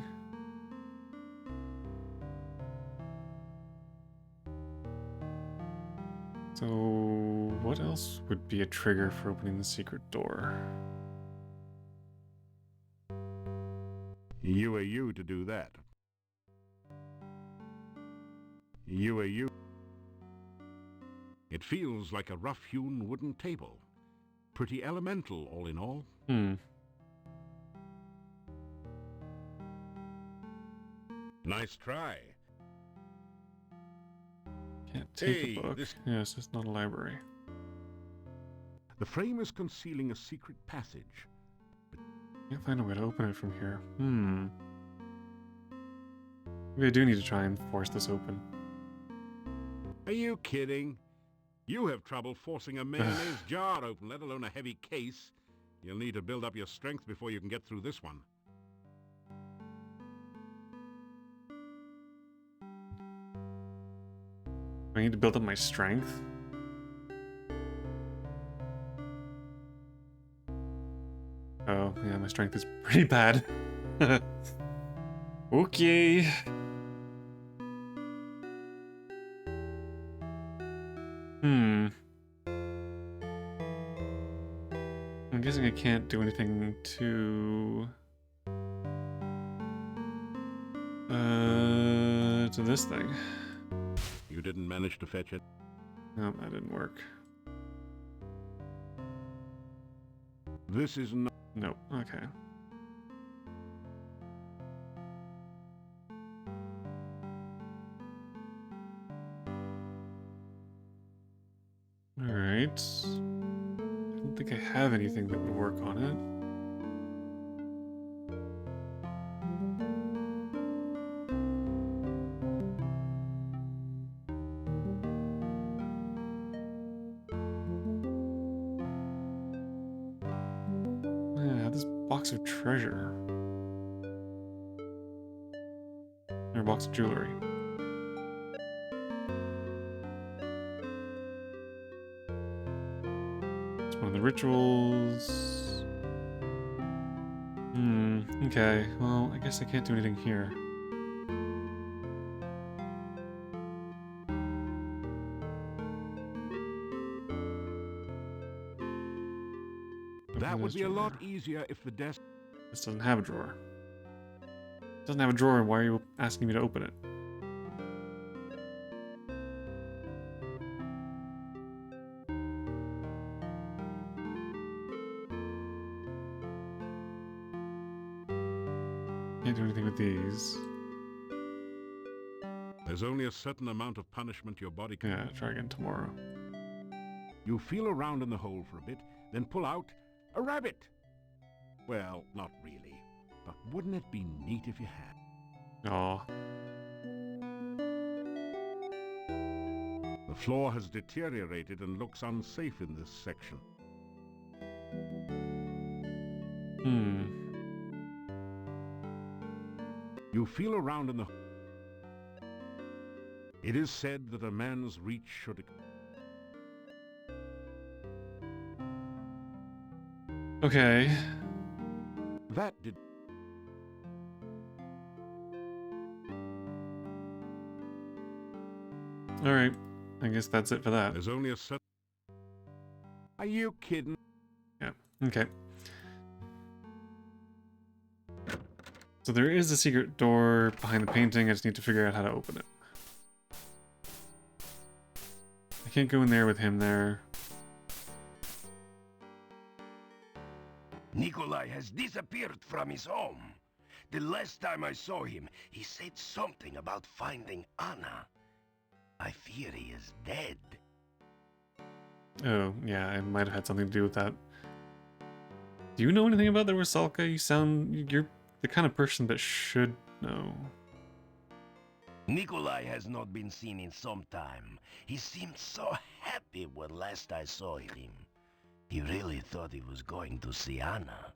S1: So, what else would be a trigger for opening the secret door?
S4: You are you to do that. You are you. It feels like a rough-hewn wooden table. Pretty elemental, all in all. Nice try.
S1: Can't take
S4: Hey,
S1: a book.
S4: this-
S1: Yes, it's not a library.
S4: The frame is concealing a secret passage.
S1: Can't find a way to open it from here. Maybe I do need to try and force this open.
S4: Are you kidding? You have trouble forcing a mayonnaise jar open, let alone a heavy case. You'll need to build up your strength before you can get through this one.
S1: I need to build up my strength. Oh, yeah, my strength is pretty bad. Okay. I'm guessing I can't do anything to this thing.
S4: You didn't manage to fetch it.
S1: No, that didn't work.
S4: This is not...
S1: Nope, okay. Alright. I don't think I have anything that would work on it. Yeah, I have this box of treasure. Or a box of jewelry. It's one of the rituals. Okay, well, I guess I can't do anything here.
S4: That would
S1: is
S4: be a lot
S1: drawer.
S4: easier if the desk...
S1: This doesn't have a drawer. It doesn't have a drawer, why are you asking me to open it? Can't do anything with these.
S4: There's only a certain amount of punishment your body can...
S1: Yeah, try again tomorrow.
S4: You feel around in the hole for a bit, then pull out a rabbit. Well, not really. But wouldn't it be neat if you had?
S1: Aw.
S4: The floor has deteriorated and looks unsafe in this section. You feel around in the... It is said that a man's reach should...
S1: Okay.
S4: That did...
S1: Alright. I guess that's it for that.
S4: There's only a certain... Are you kidding?
S1: Yeah. Okay. So there is a secret door behind the painting. I just need to figure out how to open it. I can't go in there with him there.
S6: Nikolai has disappeared from his home. The last time I saw him, he said something about finding Anna. I fear he is dead.
S1: Oh, yeah, I might have had something to do with that. Do you know anything about the Rusalka? You're the kind of person that should know.
S6: Nikolai has not been seen in some time. He seemed so happy when last I saw him. He really thought he was going to see Anna.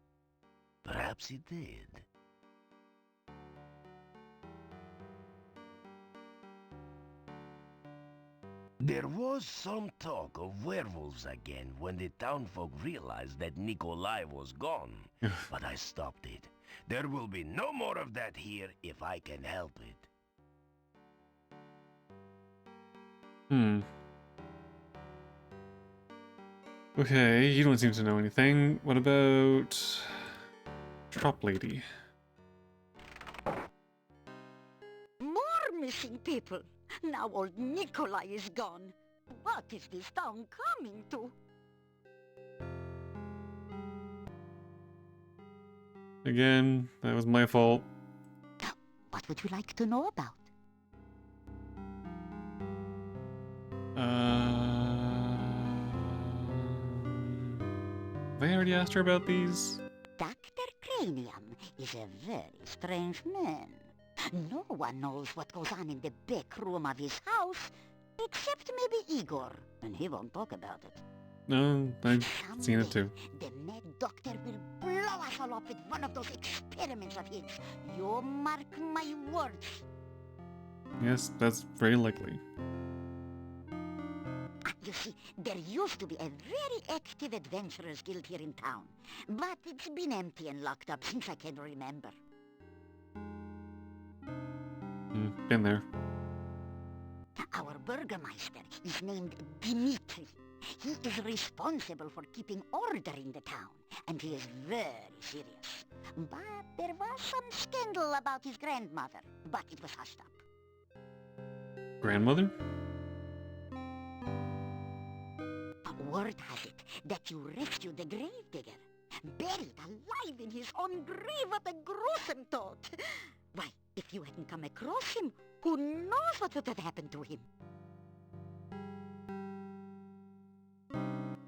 S6: Perhaps he did. There was some talk of werewolves again when the townfolk realized that Nikolai was gone, but I stopped it. There will be no more of that here if I can help it.
S1: Okay, you don't seem to know anything. What about... Drop Lady?
S3: More missing people. Now old Nikolai is gone. What is this town coming to?
S1: Again, that was my fault.
S3: What would you like to know about?
S1: Have I already asked her about these?
S3: Dr. Cranium is a very strange man. No one knows what goes on in the back room of his house, except maybe Igor, and he won't talk about it.
S1: No, I've seen it too.
S3: The mad doctor will blow us all up with one of those experiments of his. You mark my words.
S1: Yes, that's very likely.
S3: You see, there used to be a very active adventurers guild here in town, but it's been empty and locked up since I can remember.
S1: Been there.
S3: Our burgomaster is named Dimitri. He is responsible for keeping order in the town, and he is very serious. But there was some scandal about his grandmother, but it was hushed up.
S1: Grandmother?
S3: Word has it that you rescued the gravedigger, buried alive in his own grave. What a gruesome thought! Why, if you hadn't come across him, who knows what would have happened to him?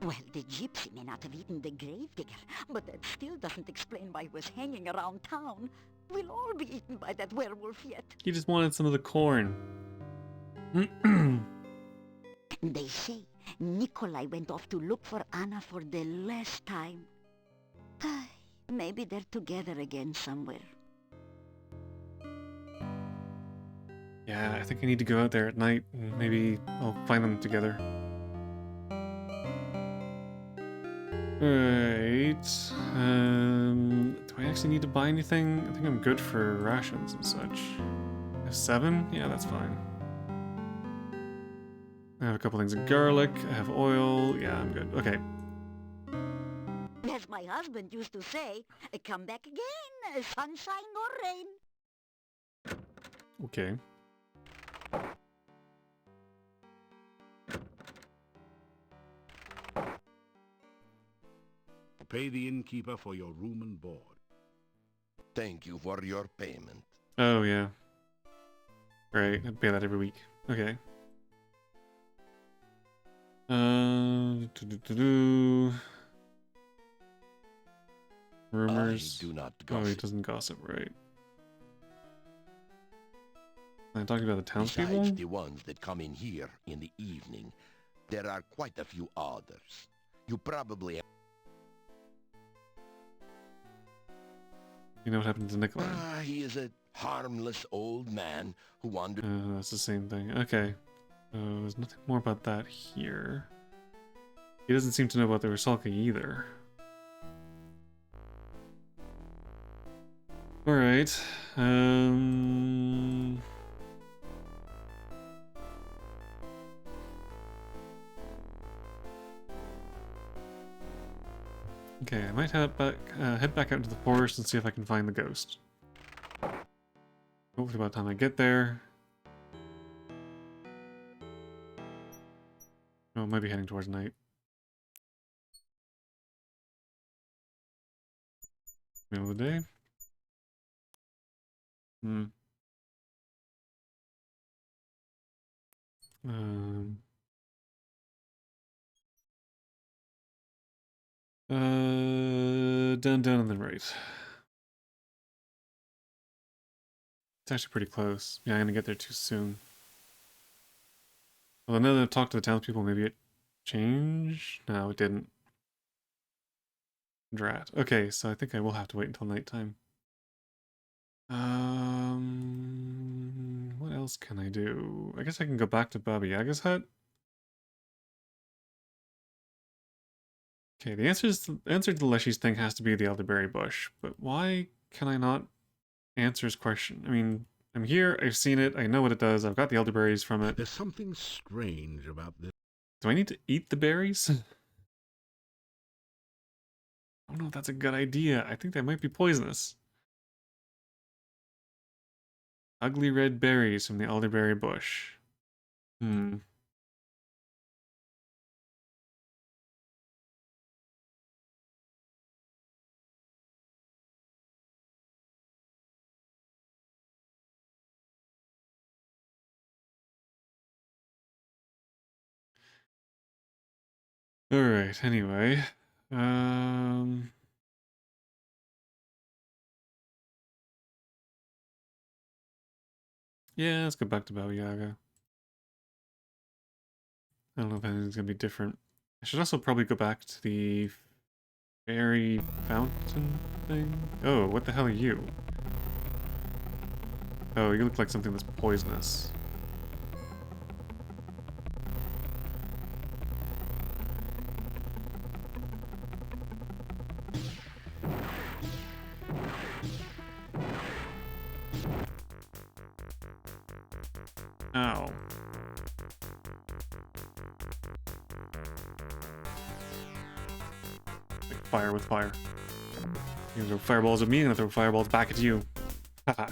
S3: Well, the gypsy may not have eaten the gravedigger, but that still doesn't explain why he was hanging around town. We'll all be eaten by that werewolf yet.
S1: He just wanted some of the corn.
S3: They say Nikolai went off to look for Anna for the last time. Maybe they're together again somewhere.
S1: Yeah, I think I need to go out there at night and maybe I'll find them together. Alright. Do I actually need to buy anything? I think I'm good for rations and such. I have 7? Yeah, that's fine. I have a couple things of garlic. I have oil. Yeah, I'm good. Okay.
S3: As my my husband used to say, come back again, sunshine or rain.
S1: Okay.
S4: Pay the innkeeper for your room and board.
S6: Thank you for your payment.
S1: Oh, yeah. Right, I pay that every week. Okay. Rumors.
S6: I do not
S1: Oh, he
S6: gossip.
S1: doesn't gossip, right. I'm talking about the townspeople?
S6: Besides the ones that come in here in the evening, there are quite a few others. You probably...
S1: You know what happened to Nikolai?
S6: he is a harmless old man who wanders...
S1: That's the same thing. Okay. There's nothing more about that here. He doesn't seem to know about the Rusalka either. Alright. Okay, I might head back out into the forest and see if I can find the ghost. Hopefully by the time I get there... Oh, I might be heading towards night. Middle of the day? Down, and then right. It's actually pretty close. Yeah, I'm gonna get there too soon. Well, now that I've talked to the townspeople, maybe it changed? No, it didn't. Drat. Okay, so I think I will have to wait until nighttime. What else can I do? I guess I can go back to Baba Yaga's hut. Okay, the answer to the Leshy's thing has to be the elderberry bush, but why can I not answer his question? I mean, I'm here, I've seen it, I know what it does, I've got the elderberries from it.
S4: There's something strange about this.
S1: Do I need to eat the berries? I don't know if that's a good idea. I think they might be poisonous. Ugly red berries from the elderberry bush. Alright, anyway. Yeah, let's go back to Baba Yaga. I don't know if anything's gonna be different. I should also probably go back to the fairy fountain thing. Oh, what the hell are you? Oh, you look like something that's poisonous. Ow. Like fire with fire. You're gonna throw fireballs at me, and I'm gonna throw fireballs back at you. Haha.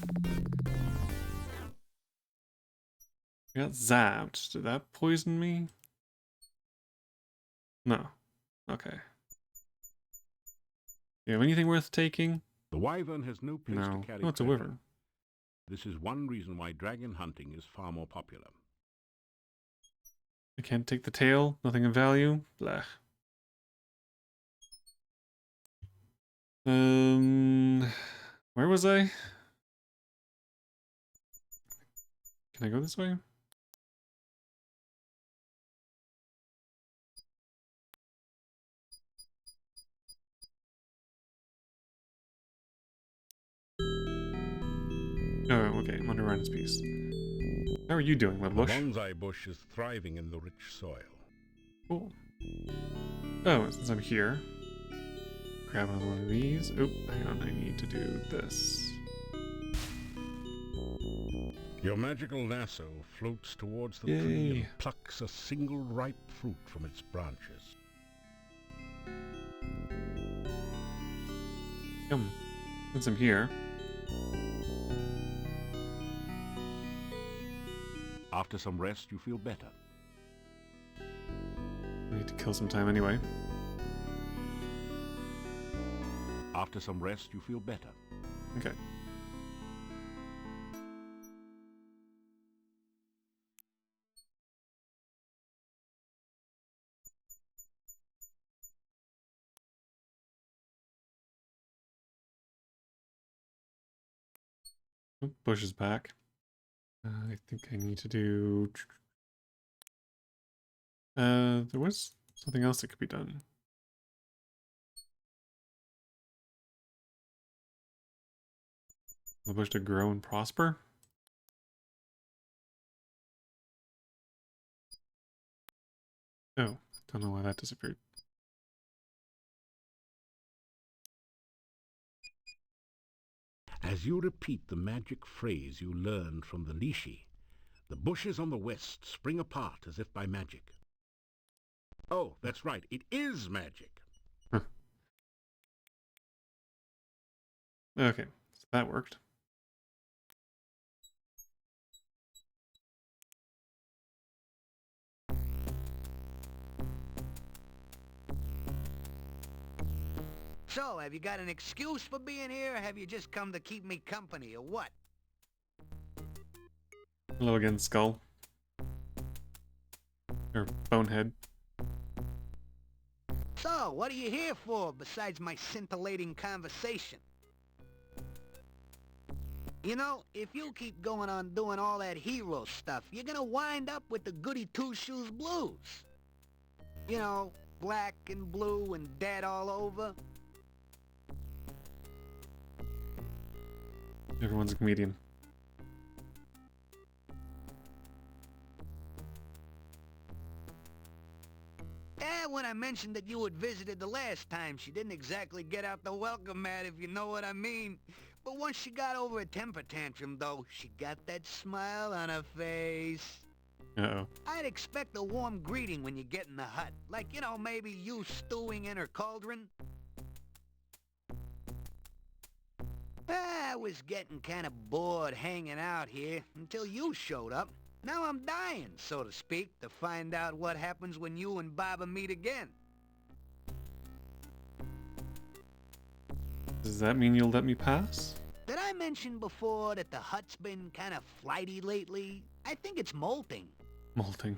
S1: I got zapped. Did that poison me? No. Okay. You have anything worth taking?
S4: The wyvern has no place
S1: No.
S4: to carry
S1: Oh, it's a
S4: treasure.
S1: wyvern.
S4: This is one reason why dragon hunting is far more popular.
S1: I can't take the tail. Nothing of value. Blech. Where was I? Can I go this way? Oh, okay. I'm under Ryan's piece. How are you doing,
S4: The
S1: Lebush?
S4: bonsai bush is thriving in the rich soil.
S1: Cool. Oh, since I'm here, grab another one of these. Oop, hang on, I need to do this.
S4: Your magical lasso floats towards the tree
S1: Yay.
S4: and plucks a single ripe fruit from its branches.
S1: Since I'm here.
S4: After some rest, you feel better.
S1: I need to kill some time anyway.
S4: After some rest, you feel better.
S1: Okay. Oh, Bush is back. I think I need to do... there was something else that could be done. The bush to grow and prosper? Oh, don't know why that disappeared.
S4: As you repeat the magic phrase you learned from the Lishi, the bushes on the west spring apart as if by magic. Oh, that's right, it is magic.
S1: Huh. Okay, so that worked.
S2: So, have you got an excuse for being here, or have you just come to keep me company, or what?
S1: Hello again, Skull. Or Bonehead.
S2: So, what are you here for, besides my scintillating conversation? You know, if you keep going on doing all that hero stuff, you're gonna wind up with the goody two-shoes blues. You know, black and blue and dead all over.
S1: Everyone's a comedian.
S2: When I mentioned that you had visited the last time, she didn't exactly get out the welcome mat, if you know what I mean. But once she got over a temper tantrum, though, she got that smile on her face.
S1: Uh-oh.
S2: I'd expect a warm greeting when you get in the hut. Like, you know, maybe you stewing in her cauldron. I was getting kind of bored hanging out here until you showed up. Now I'm dying, so to speak, to find out what happens when you and Baba meet again.
S1: Does that mean you'll let me pass?
S2: Did I mention before that the hut's been kind of flighty lately? I think it's molting.
S1: Molting.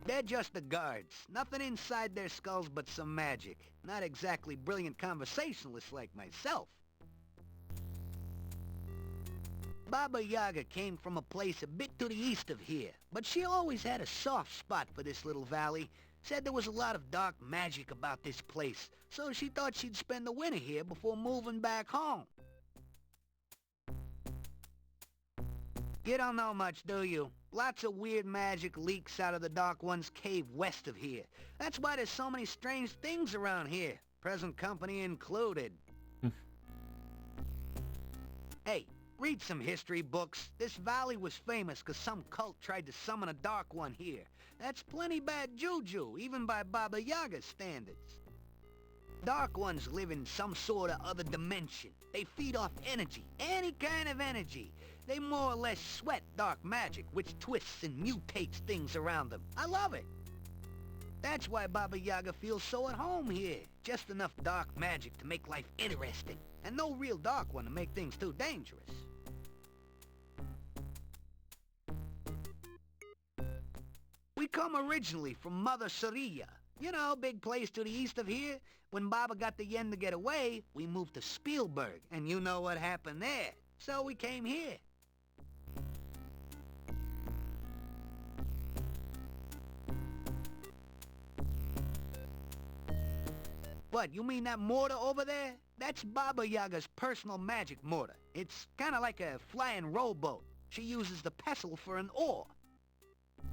S2: They're just the guards. Nothing inside their skulls but some magic. Not exactly brilliant conversationalists like myself. Baba Yaga came from a place a bit to the east of here, but she always had a soft spot for this little valley. Said there was a lot of dark magic about this place, so she thought she'd spend the winter here before moving back home. You don't know much, do you? Lots of weird magic leaks out of the Dark One's cave west of here. That's why there's so many strange things around here, present company included. Hey, read some history books. This valley was famous because some cult tried to summon a Dark One here. That's plenty bad juju, even by Baba Yaga's standards. Dark Ones live in some sort of other dimension. They feed off energy, any kind of energy. They more or less sweat dark magic, which twists and mutates things around them. I love it. That's why Baba Yaga feels so at home here. Just enough dark magic to make life interesting, and no real Dark One to make things too dangerous. We come originally from Mother Sariya. You know, big place to the east of here. When Baba got the yen to get away, we moved to Spielberg, and you know what happened there. So we came here. What, you mean that mortar over there? That's Baba Yaga's personal magic mortar. It's kinda like a flying rowboat. She uses the pestle for an oar.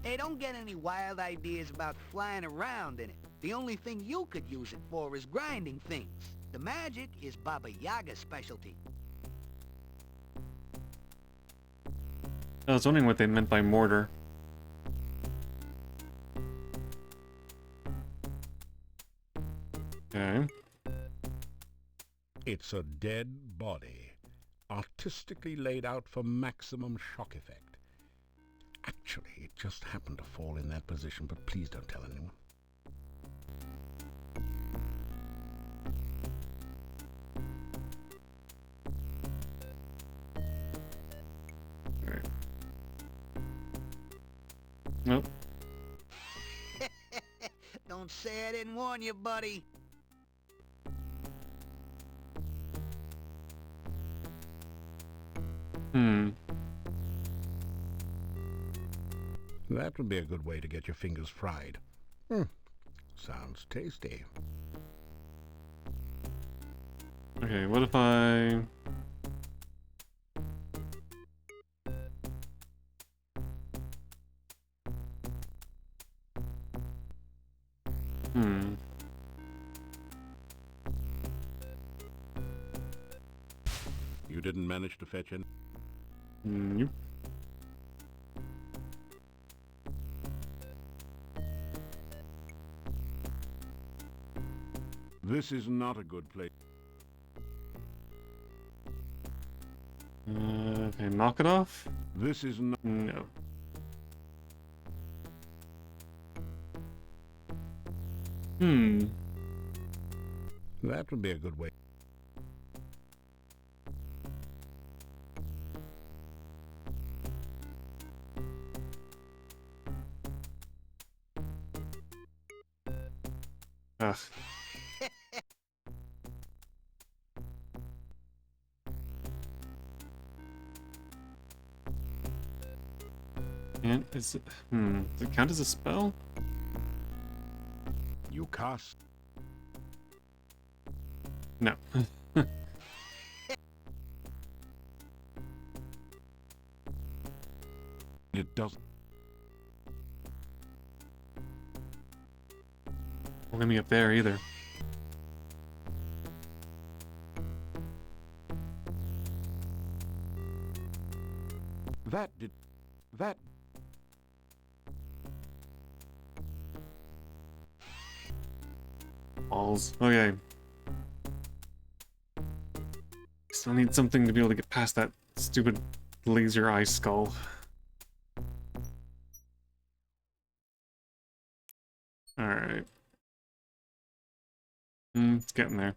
S2: Hey, don't get any wild ideas about flying around in it. The only thing you could use it for is grinding things. The magic is Baba Yaga's specialty.
S1: I was wondering what they meant by mortar. Okay.
S4: It's a dead body, artistically laid out for maximum shock effect. Actually, it just happened to fall in that position, but please don't tell anyone.
S1: Alright. Nope.
S8: Don't say I didn't warn you, buddy.
S4: That would be a good way to get your fingers fried. Sounds tasty.
S1: Okay, what if I...
S4: You didn't manage to fetch any?
S1: Nope.
S4: This is not a good place.
S1: Okay, knock it off?
S4: This is not...
S1: No.
S4: That would be a good way.
S1: Ugh. And is it... Does it count as a spell?
S4: You cast...
S1: No.
S4: It doesn't...
S1: Won't let me up there either.
S4: That did... That...
S1: Balls. Okay. Still need something to be able to get past that stupid laser eye skull. Alright. It's getting there.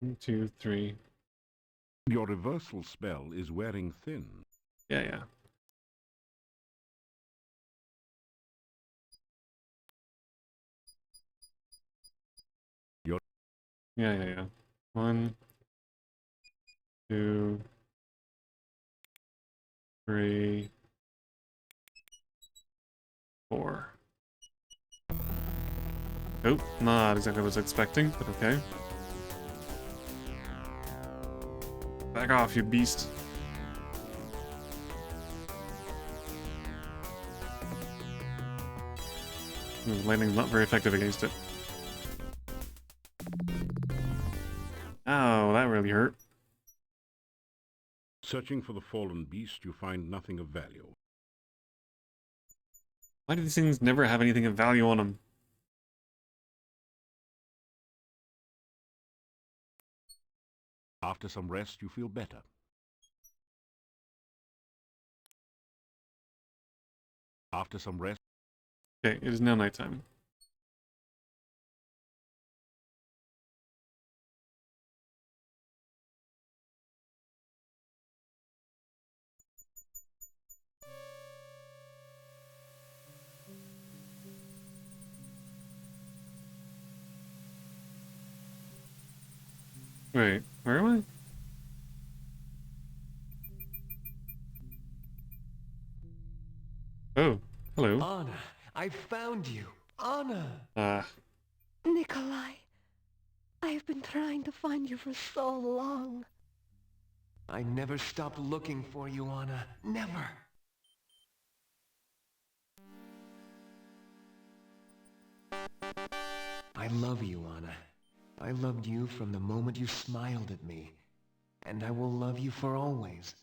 S1: One, two, three.
S4: Your reversal spell is wearing thin.
S1: Yeah. Yeah. 1, 2, 3, 4. Oh, not exactly what I was expecting, but okay. Back off, you beast. Lightning's not very effective against it. Oh, that really hurt.
S4: Searching for the fallen beast, you find nothing of value.
S1: Why do these things never have anything of value on them?
S4: After some rest, you feel better. After some rest...
S1: Okay, it is now nighttime. Wait, where am I? Oh, hello.
S2: Anna, I found you. Anna!
S9: Nikolai, I've been trying to find you for so long.
S2: I never stopped looking for you, Anna. Never. I love you, Anna. I loved you from the moment you smiled at me, and I will love you for always.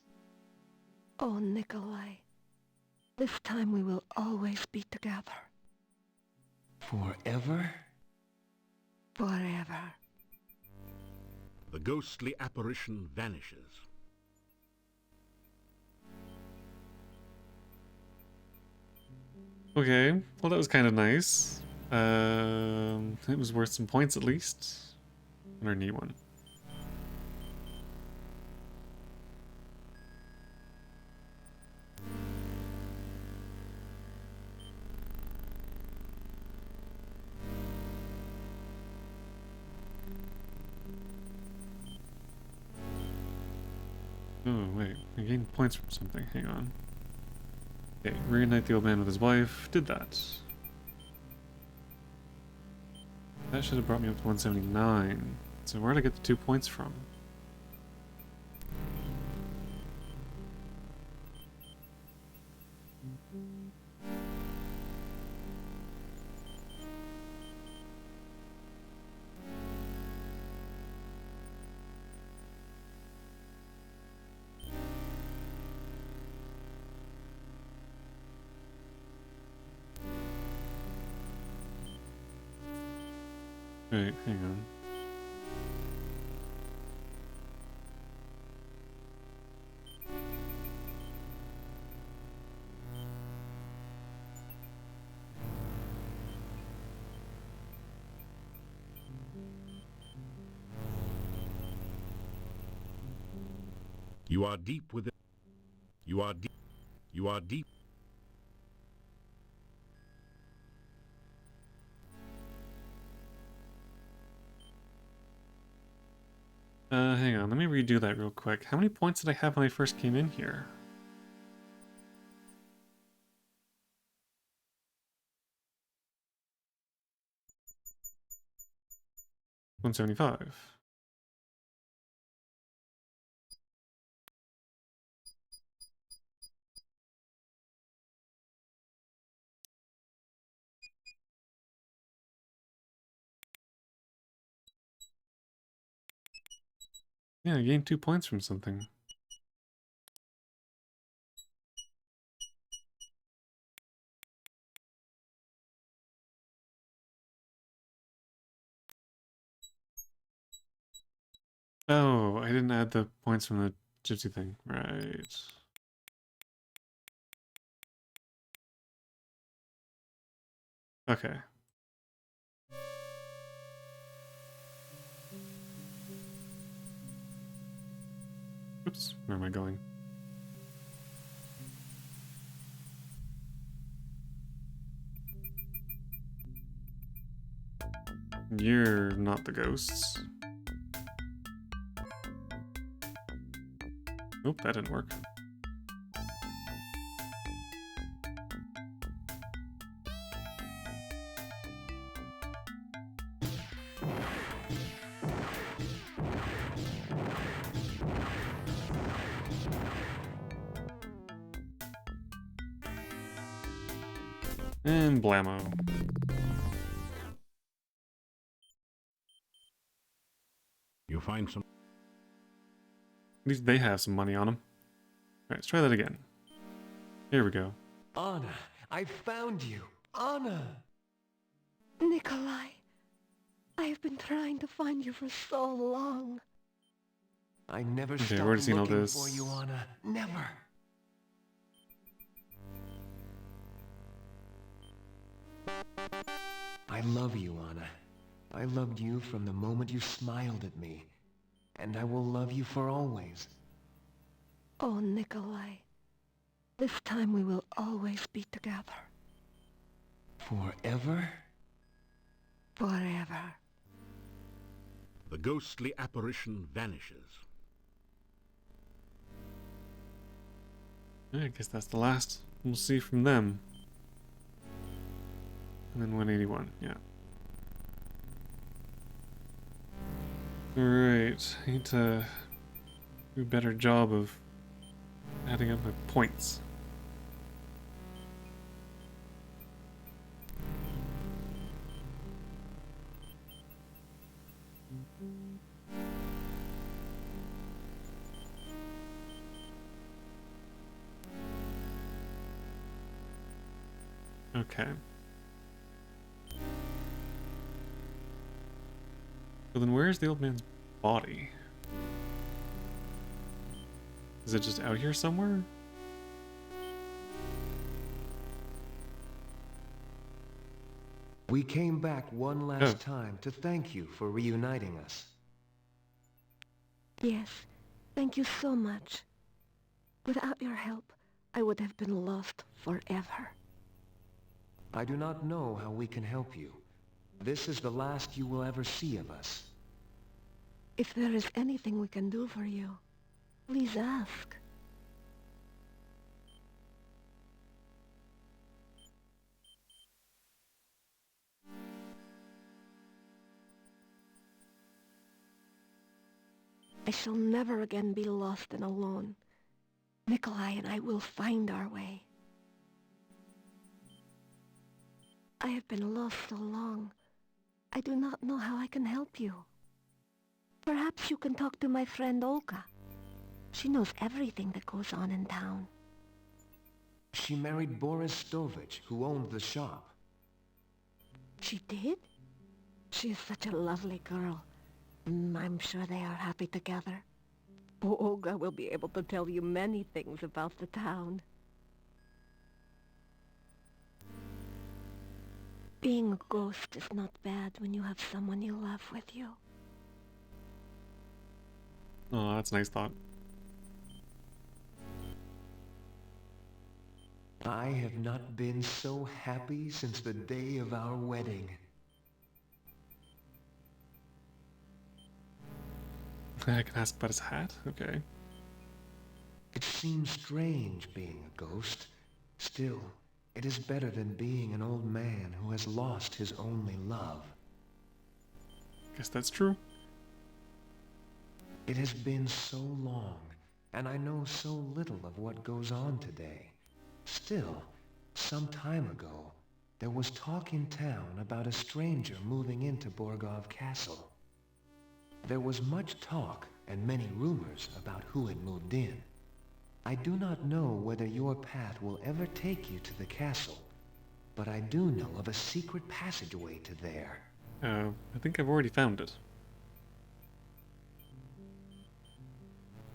S9: Oh, Nikolai. This time we will always be together.
S2: Forever?
S9: Forever.
S4: The ghostly apparition vanishes.
S1: Okay, well that was kind of nice. It was worth some points at least. And our neat one. Oh wait, I gained points from something. Hang on. Okay, reunite the old man with his wife. Did that. That should have brought me up to 179. So where did I get the 2 points from? Wait, hang on.
S4: You are deep within. You are deep. You are deep.
S1: Hang on, let me redo that real quick. How many points did I have when I first came in here? $175. Yeah, I gained 2 points from something. Oh, I didn't add the points from the gypsy thing. Right. Okay. Oops, where am I going? You're not the ghosts. Nope, that didn't work. And blammo.
S4: You find some.
S1: At least they have some money on them. Alright, let's try that again. Here we go.
S2: Anna, I found you. Anna!
S9: Nikolai, I have been trying to find you for so long.
S2: I never
S1: Okay,
S2: stopped
S1: I've already seen all
S2: looking
S1: this.
S2: for you, Anna. Never. I love you, Anna. I loved you from the moment you smiled at me, and I will love you for always.
S9: Oh, Nikolai. This time we will always be together.
S2: Forever?
S9: Forever.
S4: The ghostly apparition vanishes.
S1: I guess that's the last we'll see from them. And then 181, yeah. Alright, I need to do a better job of adding up my points. Okay. So then where's the old man's body? Is it just out here somewhere?
S2: We came back one last time to thank you for reuniting us.
S9: Yes, thank you so much. Without your help, I would have been lost forever.
S2: I do not know how we can help you. This is the last you will ever see of us.
S9: If there is anything we can do for you, please ask. I shall never again be lost and alone. Nikolai and I will find our way. I have been lost so long. I do not know how I can help you. Perhaps you can talk to my friend Olga. She knows everything that goes on in town.
S2: She married Boris Stovich, who owned the shop.
S9: She did? She is such a lovely girl. I'm sure they are happy together. Olga will be able to tell you many things about the town. Being a ghost is not bad when you have someone you love with you.
S1: Oh, that's a nice thought.
S2: I have not been so happy since the day of our wedding.
S1: I can ask about his hat? Okay.
S2: It seems strange being a ghost. Still, it is better than being an old man who has lost his only love.
S1: Guess that's true.
S2: It has been so long, and I know so little of what goes on today. Still, some time ago, there was talk in town about a stranger moving into Borgov Castle. There was much talk and many rumors about who had moved in. I do not know whether your path will ever take you to the castle, but I do know of a secret passageway to there.
S1: I think I've already found it.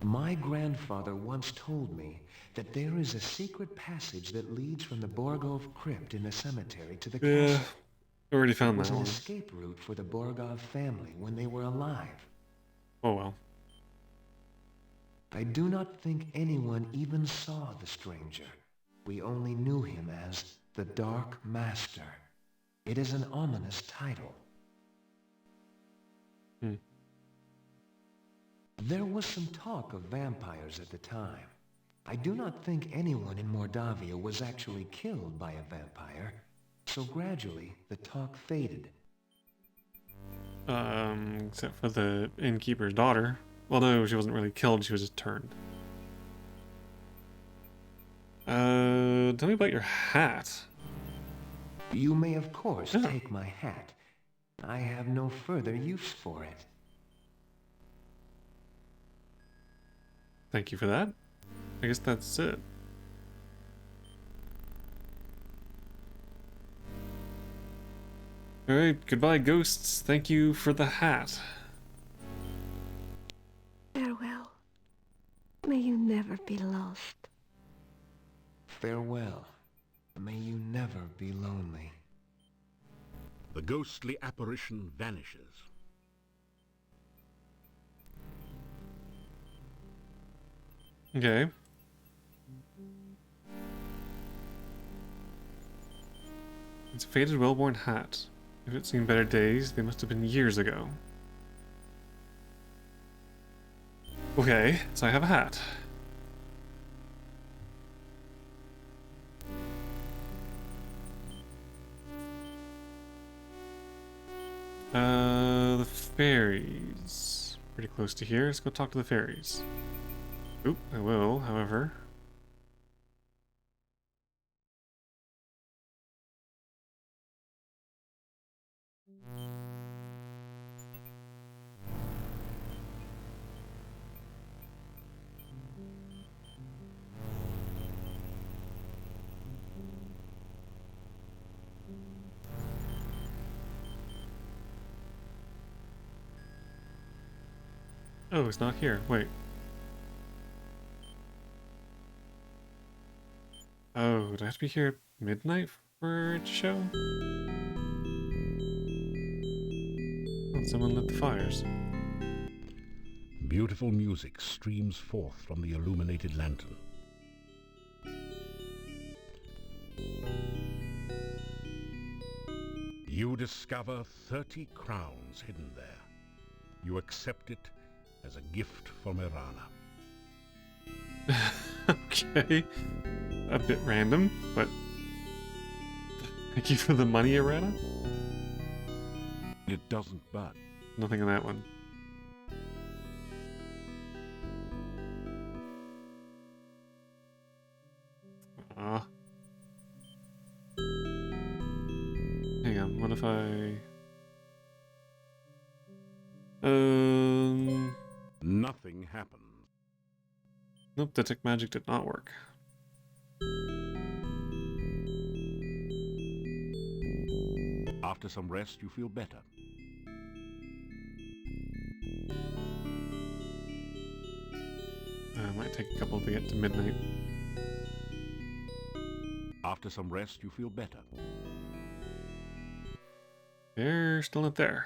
S2: My grandfather once told me that there is a secret passage that leads from the Borgov crypt in the cemetery to the castle.
S1: Already found
S2: It was
S1: that
S2: an
S1: one.
S2: escape route for the Borgov family when they were alive.
S1: Oh well.
S2: I do not think anyone even saw the stranger. We only knew him as the Dark Master. It is an ominous title. There was some talk of vampires at the time. I do not think anyone in Mordavia was actually killed by a vampire, so gradually the talk faded.
S1: Except for the innkeeper's daughter. Well, no, she wasn't really killed, she was just turned. Tell me about your hat.
S2: You may of course take my hat. I have no further use for it.
S1: Thank you for that. I guess that's it. Alright, goodbye ghosts. Thank you for the hat.
S9: Farewell. May you never be lost.
S2: Farewell. May you never be lonely.
S4: The ghostly apparition vanishes.
S1: Okay. It's a faded, well-worn hat. If it's seen better days, they must have been years ago. Okay, so I have a hat. The fairies. Pretty close to here. Let's go talk to the fairies. Oop, I will, however. Oh, it's not here. Wait. Oh, do I have to be here at midnight for it to show? Oh, someone lit the fires.
S4: Beautiful music streams forth from the illuminated lantern. You discover 30 crowns hidden there. You accept it as a gift from Irana.
S1: Okay. A bit random, but thank you for the money, Irana.
S4: It doesn't bud.
S1: Nothing on that one. Ah. Hang on, what if I...
S4: Nothing happens.
S1: Nope, detect magic did not work.
S4: After some rest, you feel better.
S1: Might take a couple to get to midnight.
S4: After some rest, you feel better.
S1: They're still not there.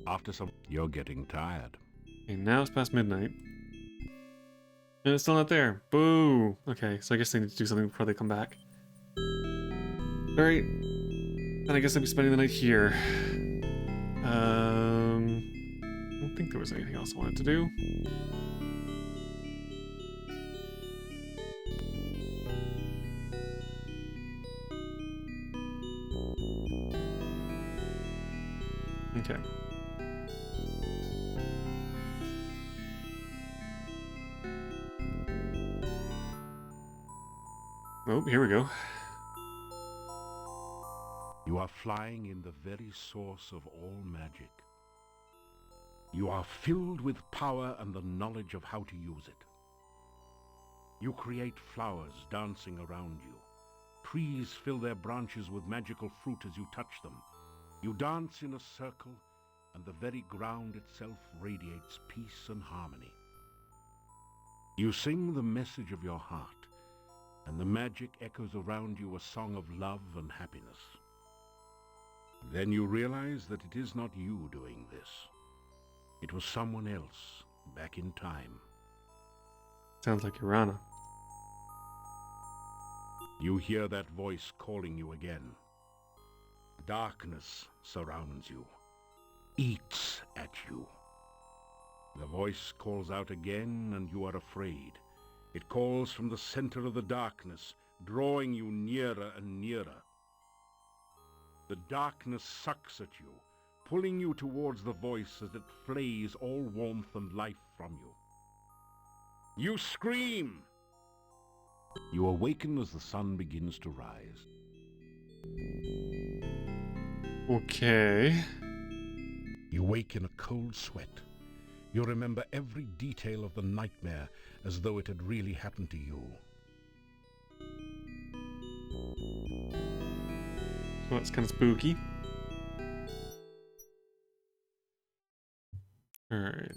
S4: After some... You're getting tired.
S1: Okay, now it's past midnight. And it's still not there. Boo! Okay, so I guess they need to do something before they come back. Alright. Then I guess I'll be spending the night here. I don't think there was anything else I wanted to do. Okay. Oh, here we go.
S4: You are flying in the very source of all magic. You are filled with power and the knowledge of how to use it. You create flowers dancing around you. Trees fill their branches with magical fruit as you touch them. You dance in a circle, and the very ground itself radiates peace and harmony. You sing the message of your heart, and the magic echoes around you a song of love and happiness. Then you realize that it is not you doing this. It was someone else, back in time.
S1: Sounds like Irana.
S4: You hear that voice calling you again. Darkness surrounds you, eats at you. The voice calls out again, and you are afraid. It calls from the center of the darkness, drawing you nearer and nearer. The darkness sucks at you, pulling you towards the voice as it flays all warmth and life from you. You scream! You awaken as the sun begins to rise.
S1: Okay.
S4: You wake in a cold sweat. You remember every detail of the nightmare as though it had really happened to you.
S1: Well, that's kind of spooky. Alright.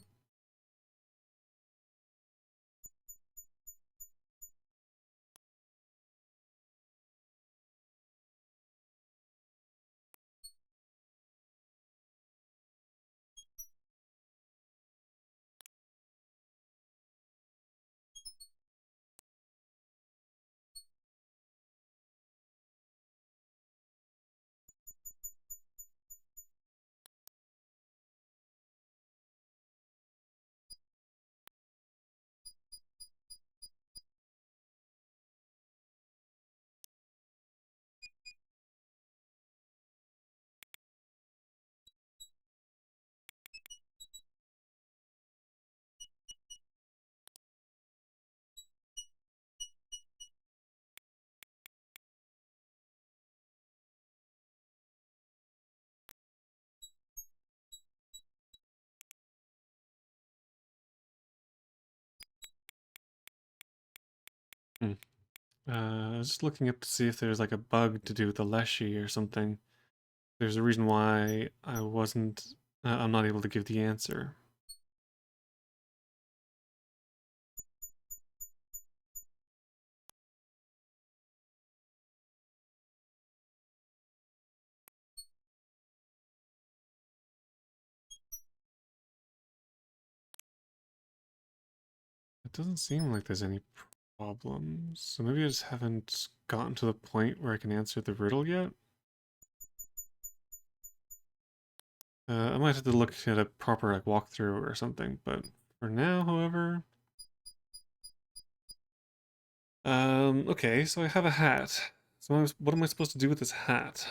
S1: I was just looking up to see if there's like a bug to do with the Leshy or something. there's a reason why I wasn't, I'm not able to give the answer. It doesn't seem like there's any problems, so maybe I just haven't gotten to the point where I can answer the riddle yet. I might have to look at a proper like walkthrough or something, but for now, however... okay, so I have a hat. So what am I supposed to do with this hat?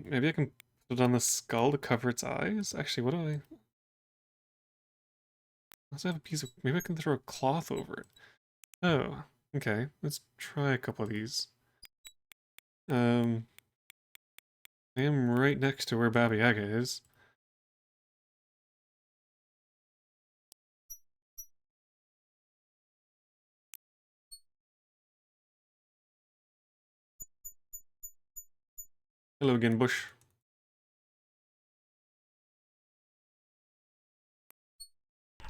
S1: Maybe I can put it on the skull to cover its eyes? Actually, what do I... I also have a piece of... Maybe I can throw a cloth over it. Oh, okay. Let's try a couple of these. I am right next to where Baba Yaga is. Hello again, Bush.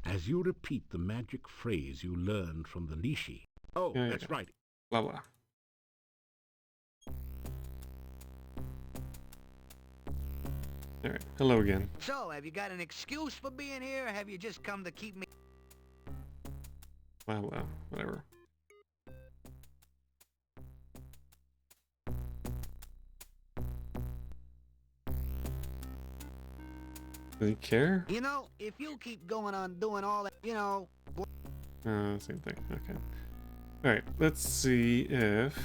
S4: As you repeat the magic phrase you learned from the Lishi. Oh,
S1: Yeah,
S4: that's right.
S1: Blah blah. Alright, hello again.
S8: So, have you got an excuse for being here, or have you just come to keep me...
S1: Blah blah, whatever. Does he care?
S8: You know, if you keep going on doing all that, you know...
S1: Same thing, okay. Alright, let's see if...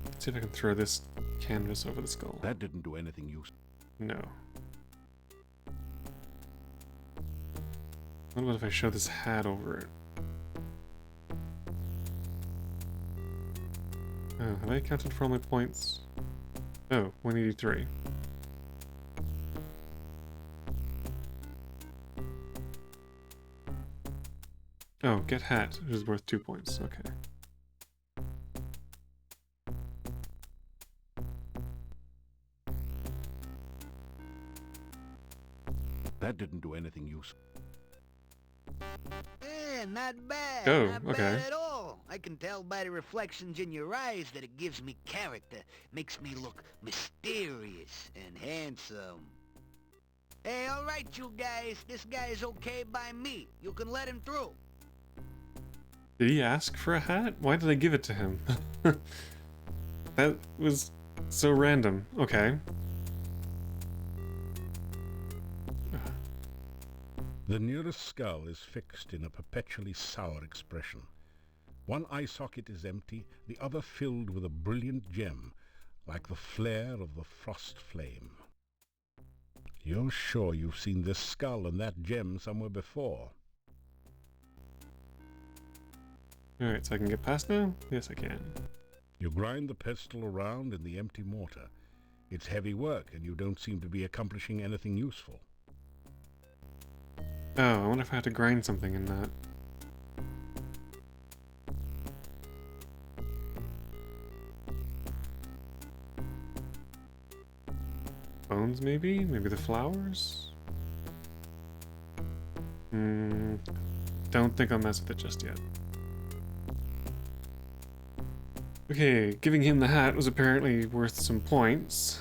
S1: Let's see if I can throw this canvas over the skull.
S4: That didn't do anything useful.
S1: No. What about if I show this hat over it? Oh, have I accounted for all my points? Oh, 183. Oh, get hat is worth 2 points. Okay.
S4: That didn't do anything useful.
S8: Eh, not bad.
S1: Oh,
S8: not
S1: okay.
S8: bad at all. I can tell by the reflections in your eyes that it gives me character. Makes me look mysterious and handsome. Hey, alright you guys. This guy is okay by me. You can let him through.
S1: Did he ask for a hat? Why did I give it to him? That was so random. Okay.
S4: The nearest skull is fixed in a perpetually sour expression. One eye socket is empty, the other filled with a brilliant gem, like the flare of the frost flame. You're sure you've seen this skull and that gem somewhere before?
S1: Alright, so I can get past now? Yes, I can.
S4: You grind the pestle around in the empty mortar. It's heavy work, and you don't seem to be accomplishing anything useful.
S1: Oh, I wonder if I have to grind something in that. Bones, maybe? Maybe the flowers? Don't think I'll mess with it just yet. Okay, giving him the hat was apparently worth some points.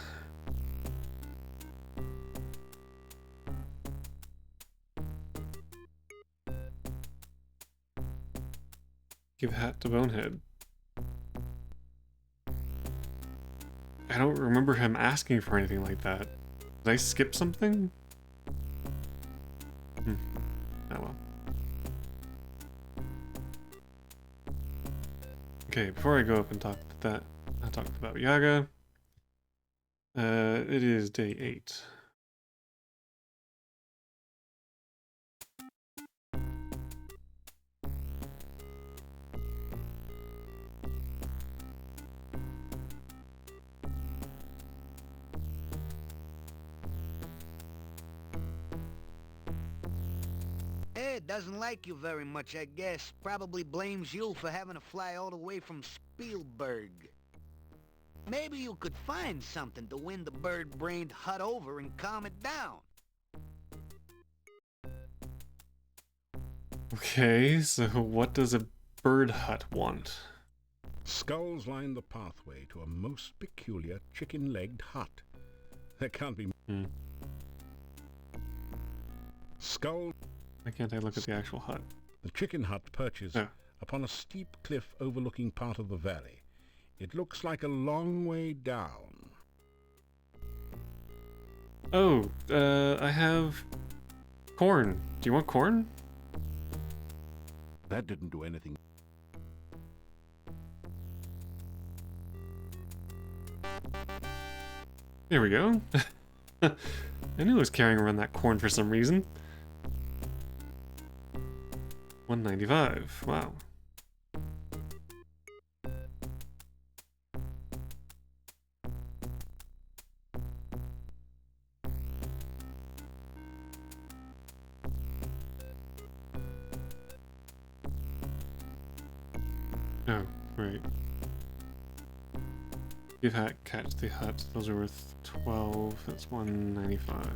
S1: Give hat to Bonehead. I don't remember him asking for anything like that. Did I skip something? Oh well. Okay, before I go up and talk about Yaga, it is day 8.
S8: It doesn't like you very much, I guess. Probably blames you for having to fly all the way from Spielberg. Maybe you could find something to win the bird-brained hut over and calm it down.
S1: Okay, so what does a bird hut want?
S4: Skulls line the pathway to a most peculiar chicken-legged hut. There can't be... Skull...
S1: Why can't I look at the actual hut?
S4: The chicken hut perches upon a steep cliff overlooking part of the valley. It looks like a long way down.
S1: Oh, I have corn. Do you want corn?
S4: That didn't do anything.
S1: There we go. I knew I was carrying around that corn for some reason. 195. Wow. Oh, right. Give hat, catch the hut. Those are worth 12. That's 195.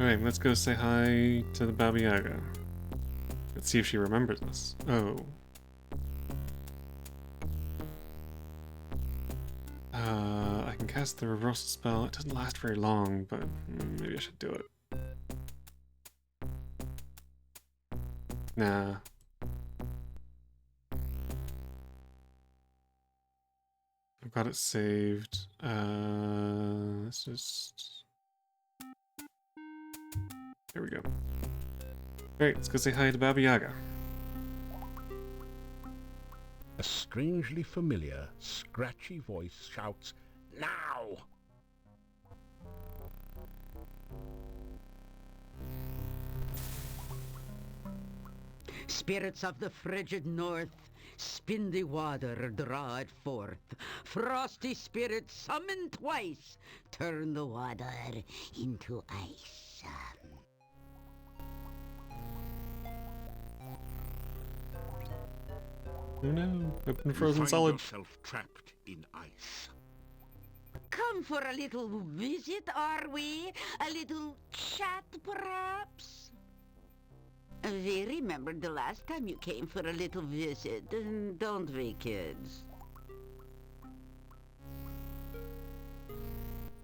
S1: Alright, let's go say hi to the Baba Yaga. Let's see if she remembers us. Oh. I can cast the reversal spell. It doesn't last very long, but maybe I should do it. Nah. I've got it saved. Let's just... There we go. Alright, let's go say hi to Baba Yaga.
S4: A strangely familiar, scratchy voice shouts, "Now!"
S10: Spirits of the frigid north, spin the water, draw it forth. Frosty spirits, summon twice, turn the water into ice.
S1: Oh no, I've been
S4: You
S1: frozen
S4: find
S1: solid.
S4: yourself trapped in ice.
S10: Come for a little visit, are we? A little chat, perhaps? We remembered the last time you came for a little visit, don't we, kids?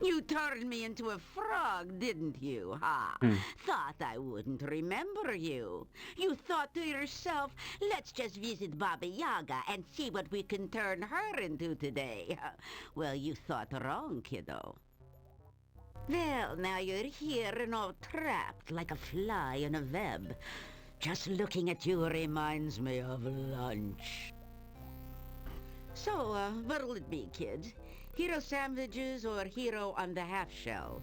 S10: You turned me into a frog, didn't you, ha? Thought I wouldn't remember you. You thought to yourself, let's just visit Baba Yaga and see what we can turn her into today. Well, you thought wrong, kiddo. Well, now you're here and all trapped like a fly in a web. Just looking at you reminds me of lunch. So, what'll it be, kids? Hero sandwiches or Hero on the half-shell?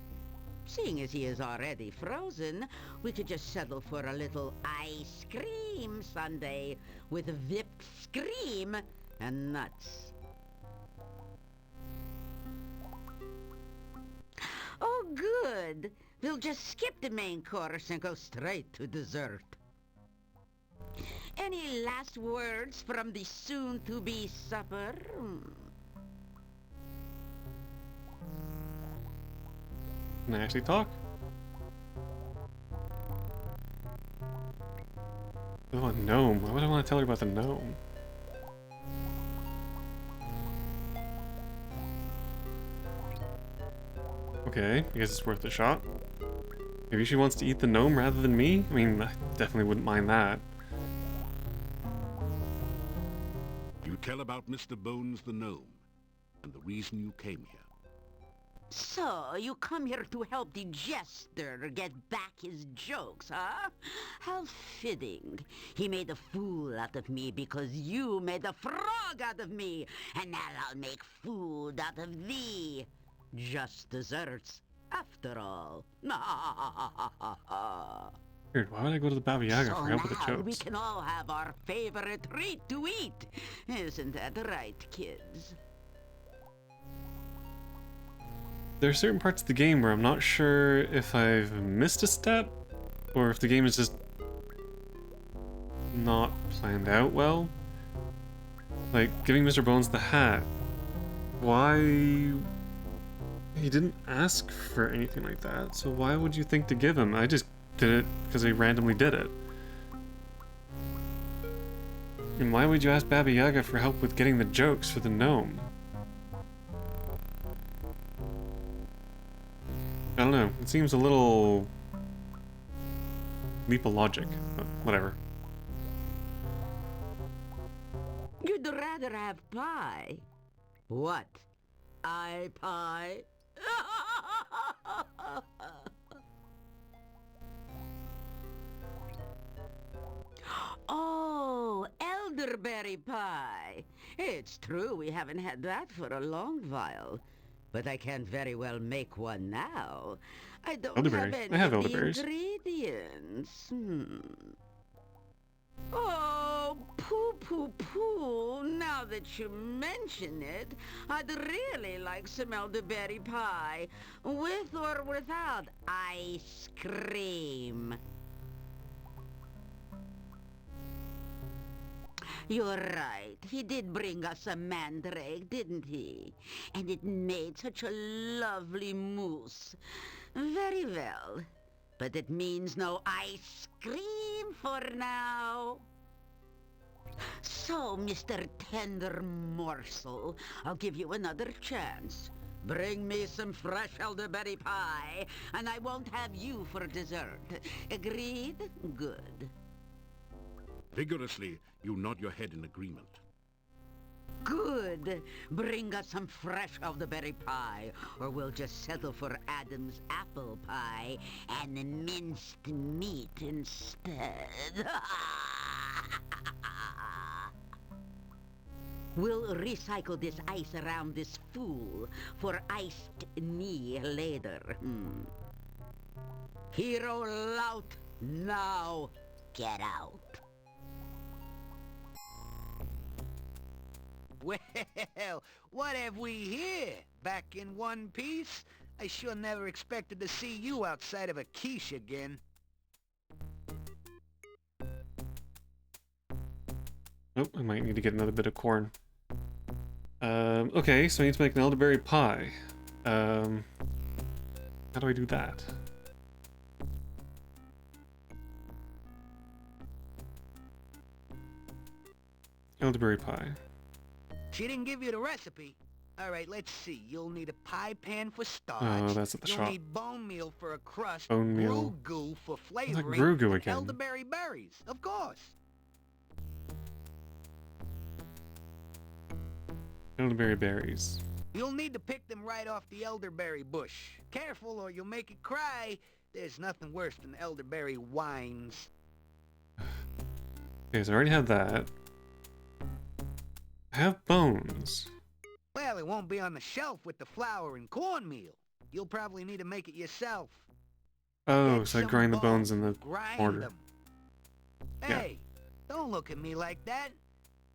S10: Seeing as he is already frozen, we could just settle for a little ice cream sundae with whipped cream and nuts. Oh, good. We'll just skip the main course and go straight to dessert. Any last words from the soon-to-be supper?
S1: Can I actually talk? Oh, a gnome. Why would I want to tell her about the gnome? Okay, I guess it's worth a shot. Maybe she wants to eat the gnome rather than me? I mean, I definitely wouldn't mind that.
S4: You tell about Mr. Bones the gnome and the reason you came here.
S10: So, you come here to help the jester get back his jokes, huh? How fitting. He made a fool out of me because you made a frog out of me. And now I'll make food out of thee. Just desserts, after all.
S1: Weird, why would I go to the Baba Yaga
S10: So
S1: for help with the
S10: now we
S1: jokes?
S10: can all have our favorite treat to eat. Isn't that right, kids?
S1: There are certain parts of the game where I'm not sure if I've missed a step, or if the game is just not planned out well. Like, giving Mr. Bones the hat. Why... He didn't ask for anything like that, so why would you think to give him? I just did it because he randomly did it. And why would you ask Baba Yaga for help with getting the jokes for the gnome? I don't know, it seems a little... leap of logic, but whatever.
S10: You'd rather have pie. What? Pie? Oh, elderberry pie. It's true we haven't had that for a long while. But I can't very well make one now. I don't
S1: Elderberry.
S10: have any
S1: I have
S10: of the
S1: elderberries.
S10: ingredients. Oh, poo. Now that you mention it, I'd really like some elderberry pie. With or without ice cream. You're right. He did bring us a mandrake, didn't he? And it made such a lovely mousse. Very well. But it means no ice cream for now. So, Mr. Tender Morsel, I'll give you another chance. Bring me some fresh elderberry pie, and I won't have you for dessert. Agreed? Good.
S4: Vigorously, you nod your head in agreement.
S10: Good. Bring us some fresh elderberry pie, or we'll just settle for Adam's apple pie and minced meat instead. We'll recycle this ice around this fool for iced me later. Hero Lout, now get out.
S8: Well, what have we here? Back in one piece? I sure never expected to see you outside of a quiche again.
S1: Oh, I might need to get another bit of corn. Okay, so I need to make an elderberry pie. How do I do that? Elderberry pie.
S8: She didn't give you the recipe. Alright, let's see. You'll need a pie pan for starch.
S1: Oh, that's at the
S8: You'll
S1: shop.
S8: need bone meal for a crust.
S1: Bone meal.
S8: Brew goo for
S1: like
S8: flavoring.
S1: brew goo
S8: and
S1: again?
S8: elderberry berries, of course.
S1: Elderberry berries.
S8: You'll need to pick them right off the elderberry bush. Careful or you'll make it cry. There's nothing worse than elderberry wines.
S1: Okay, so I already have that. I have bones.
S8: Well, it won't be on the shelf with the flour and cornmeal. You'll probably need to make it yourself.
S1: Oh,
S8: Get
S1: so I
S8: some
S1: grind the bones in the
S8: grind
S1: mortar.
S8: them.
S1: Yeah.
S8: Hey, don't look at me like that.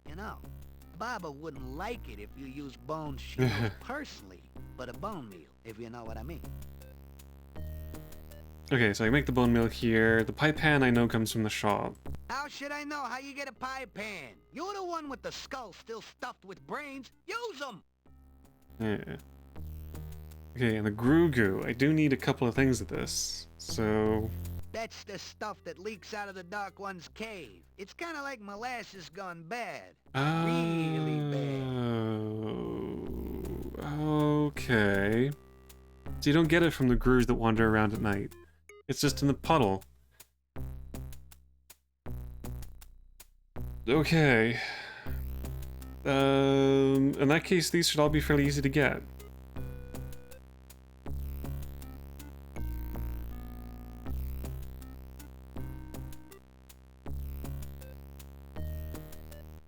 S8: You know, Baba wouldn't like it if you used bones she knows personally, but a bone meal, if you know what I mean.
S1: Okay, so I make the bone meal here. The pie pan I know comes from the shop.
S8: How should I know how you get a pie pan? You're the one with the skull still stuffed with brains. Use them!
S1: Yeah. Okay, and the groo goo. I do need a couple of things of this. So...
S8: That's the stuff that leaks out of the Dark One's cave. It's kind of like molasses gone bad. Really bad.
S1: Okay. So you don't get it from the groos that wander around at night. It's just in the puddle. Okay. In that case, these should all be fairly easy to get.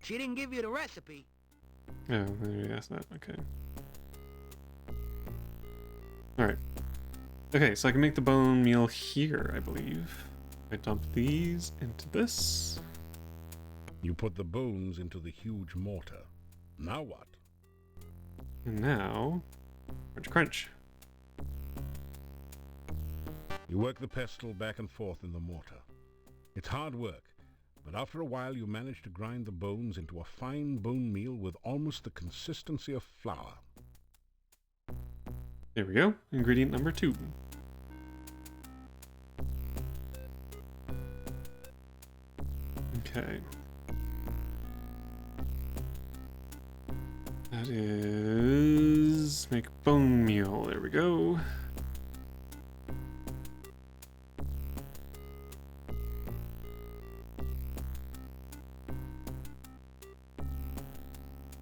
S8: She didn't give you the recipe.
S1: Oh, maybe that's that. Okay. Alright. Okay, so I can make the bone meal here, I believe. I dump these into this.
S4: You put the bones into the huge mortar. Now what?
S1: And now, crunch crunch.
S4: You work the pestle back and forth in the mortar. It's hard work, but after a while you manage to grind the bones into a fine bone meal with almost the consistency of flour.
S1: There we go. Ingredient number 2. Okay. That is... make bone meal. There we go.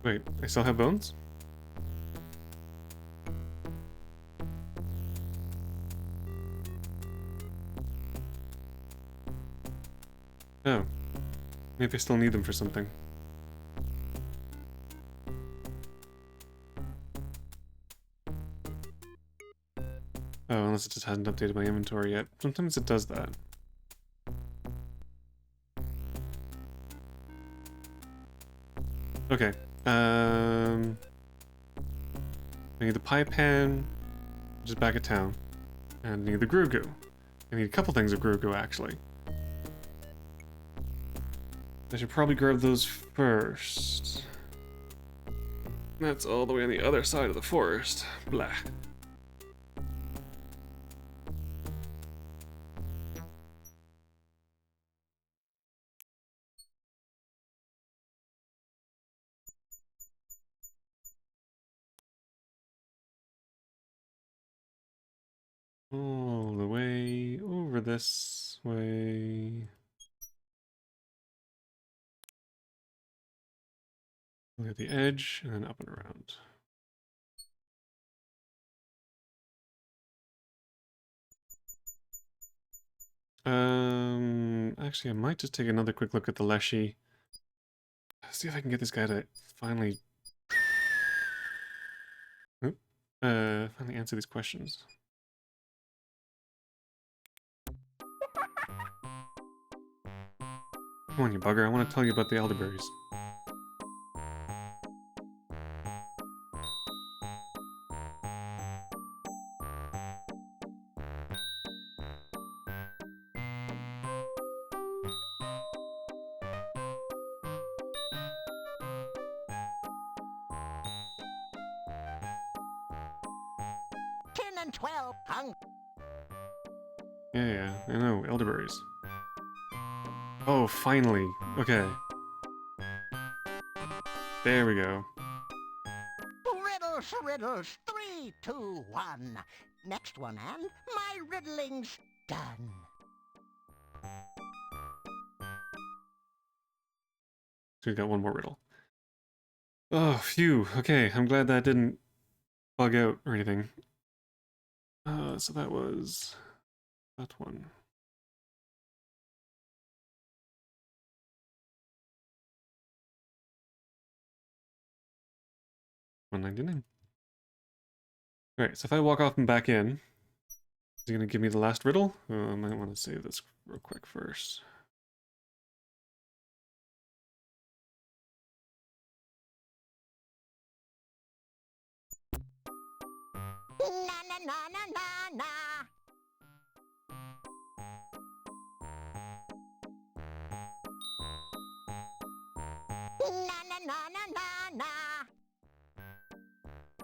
S1: Wait, I still have bones? Oh. Maybe I still need them for something. Oh, unless it just hasn't updated my inventory yet. Sometimes it does that. Okay. I need the pie pan, which is back at town. And I need the Grugu. I need a couple things of Grugu, actually. I should probably grab those first. That's all the way on the other side of the forest. Blah. All the way over this way. Look at the edge, and then up and around. Actually, I might just take another quick look at the Leshy. See if I can get this guy to finally... finally answer these questions. Come on, you bugger, I want to tell you about the elderberries.
S8: And 12 hung.
S1: Yeah, I know, elderberries. Oh, finally. Okay. There we go.
S8: Riddles, riddles, 3, 2, 1. Next one, and my riddling's done.
S1: So we got one more riddle. Oh, phew. Okay, I'm glad that didn't bug out or anything. So that was that one. $1.99. Alright, so if I walk off and back in, is he gonna give me the last riddle? I might want to save this real quick first.
S8: Na na na na na na. Na na na na na na.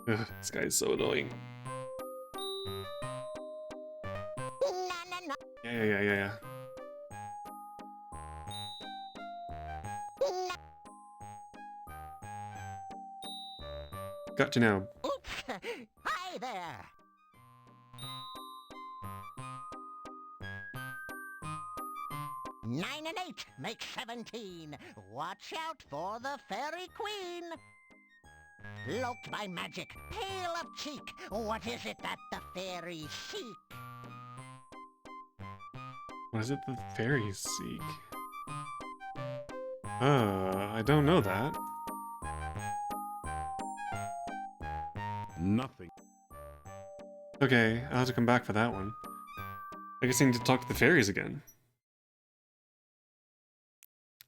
S1: Ugh, this guy is so annoying.
S8: Na na na.
S1: Yeah.
S8: Na.
S1: Got you now.
S8: Oops. Hi there. Nine and 8 make 17. Watch out for the fairy queen. Cloaked by magic, pale of cheek, what is it that the fairies seek?
S1: What is it the fairies seek? I don't know that.
S4: Nothing.
S1: Okay, I'll have to come back for that one. I guess I need to talk to the fairies again.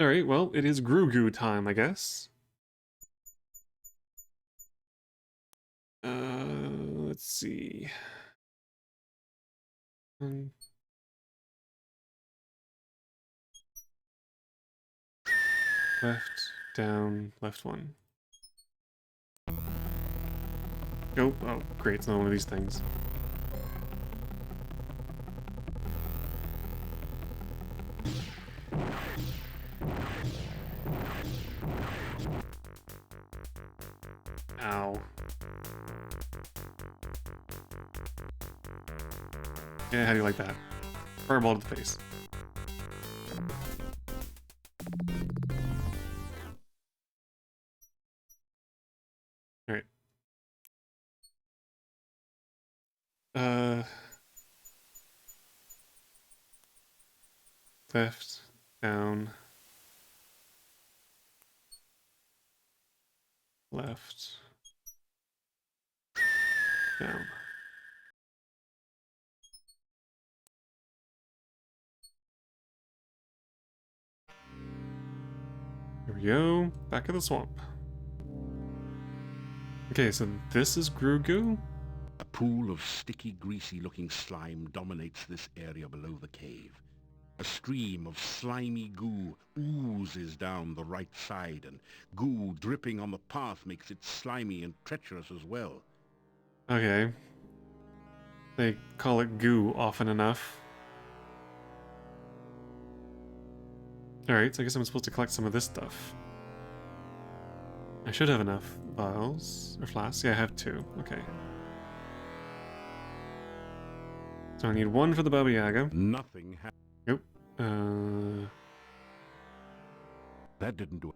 S1: Alright, well, it is Grogu time, I guess. Let's see. Left, down, left one. Oh, great, it's not one of these things. Ow. Yeah, how do you like that? Fireball to the face. Alright. Left, down, left, down. Here we go, back of the swamp. Okay, so this is Grogu?
S4: A pool of sticky, greasy-looking slime dominates this area below the cave. A stream of slimy goo oozes down the right side, and goo dripping on the path makes it slimy and treacherous as well.
S1: Okay. They call it goo often enough. Alright, so I guess I'm supposed to collect some of this stuff. I should have enough vials, or flasks. Yeah, I have 2. Okay. So I need 1 for the Baba Yaga.
S4: Nothing happened.
S1: Nope.
S4: That didn't do it.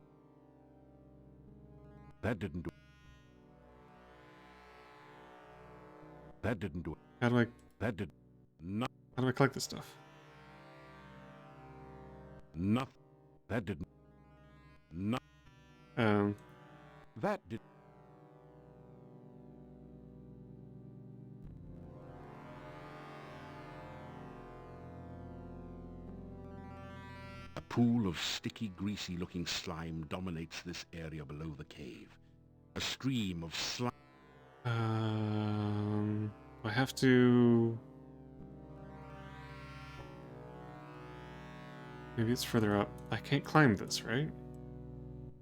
S4: That didn't do it. That didn't do it.
S1: How do I...
S4: That did not.
S1: How do I collect this stuff?
S4: Nothing. That didn't. Not. That did. A pool of sticky, greasy-looking slime dominates this area below the cave. A stream of slime.
S1: I have to... Maybe it's further up. I can't climb this, right?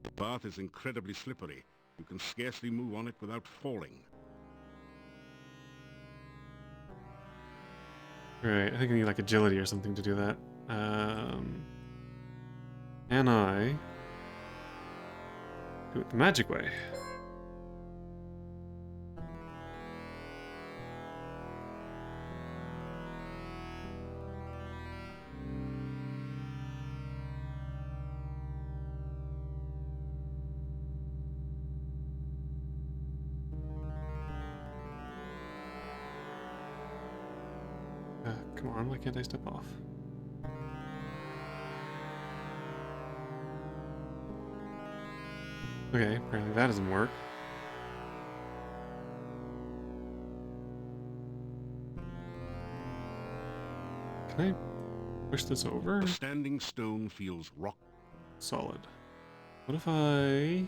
S4: The path is incredibly slippery. You can scarcely move on it without falling.
S1: Right, I think I need like agility or something to do that. Can I do it the magic way? Come on, why can't I step off? Okay, apparently that doesn't work. Can I push this over?
S4: The standing stone feels rock
S1: solid. What if I...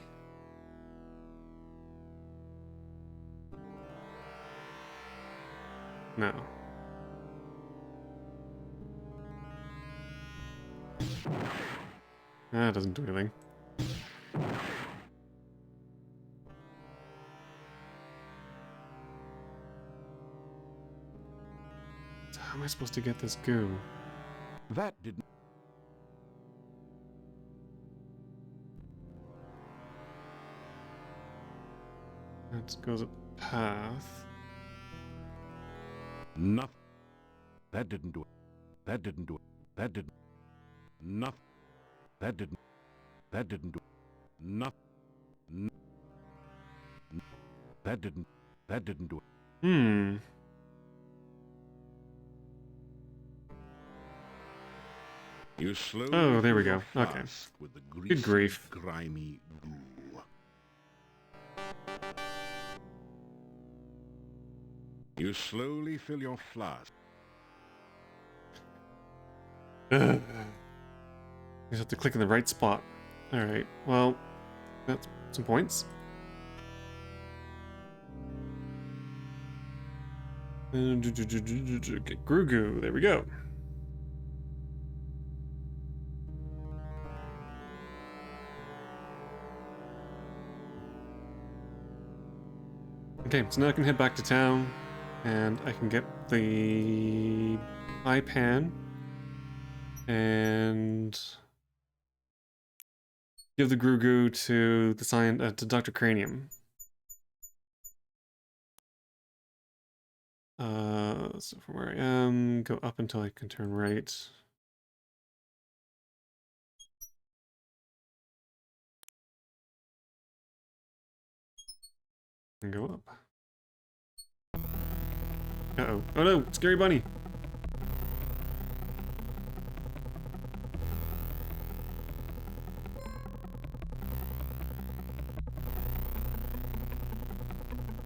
S1: No. That doesn't do anything. So how am I supposed to get this goo?
S4: That didn't.
S1: That goes a path.
S4: Nothing. That didn't do it. That didn't do it. That didn't. Nothing. That didn't. That didn't do it. Nothing. That didn't. That didn't do it. You slowly.
S1: Oh, there we go. Okay.
S4: With the
S1: Good grief.
S4: Grimy goo. You slowly fill your flask.
S1: just have to click in the right spot. Alright, well, that's some points. Get Grugu, there we go. Okay, so now I can head back to town, and I can get the eye pan, and give the Grugu to the to Dr. Cranium. So from where I am, go up until I can turn right. And go up. Uh-oh. Oh no, Scary Bunny!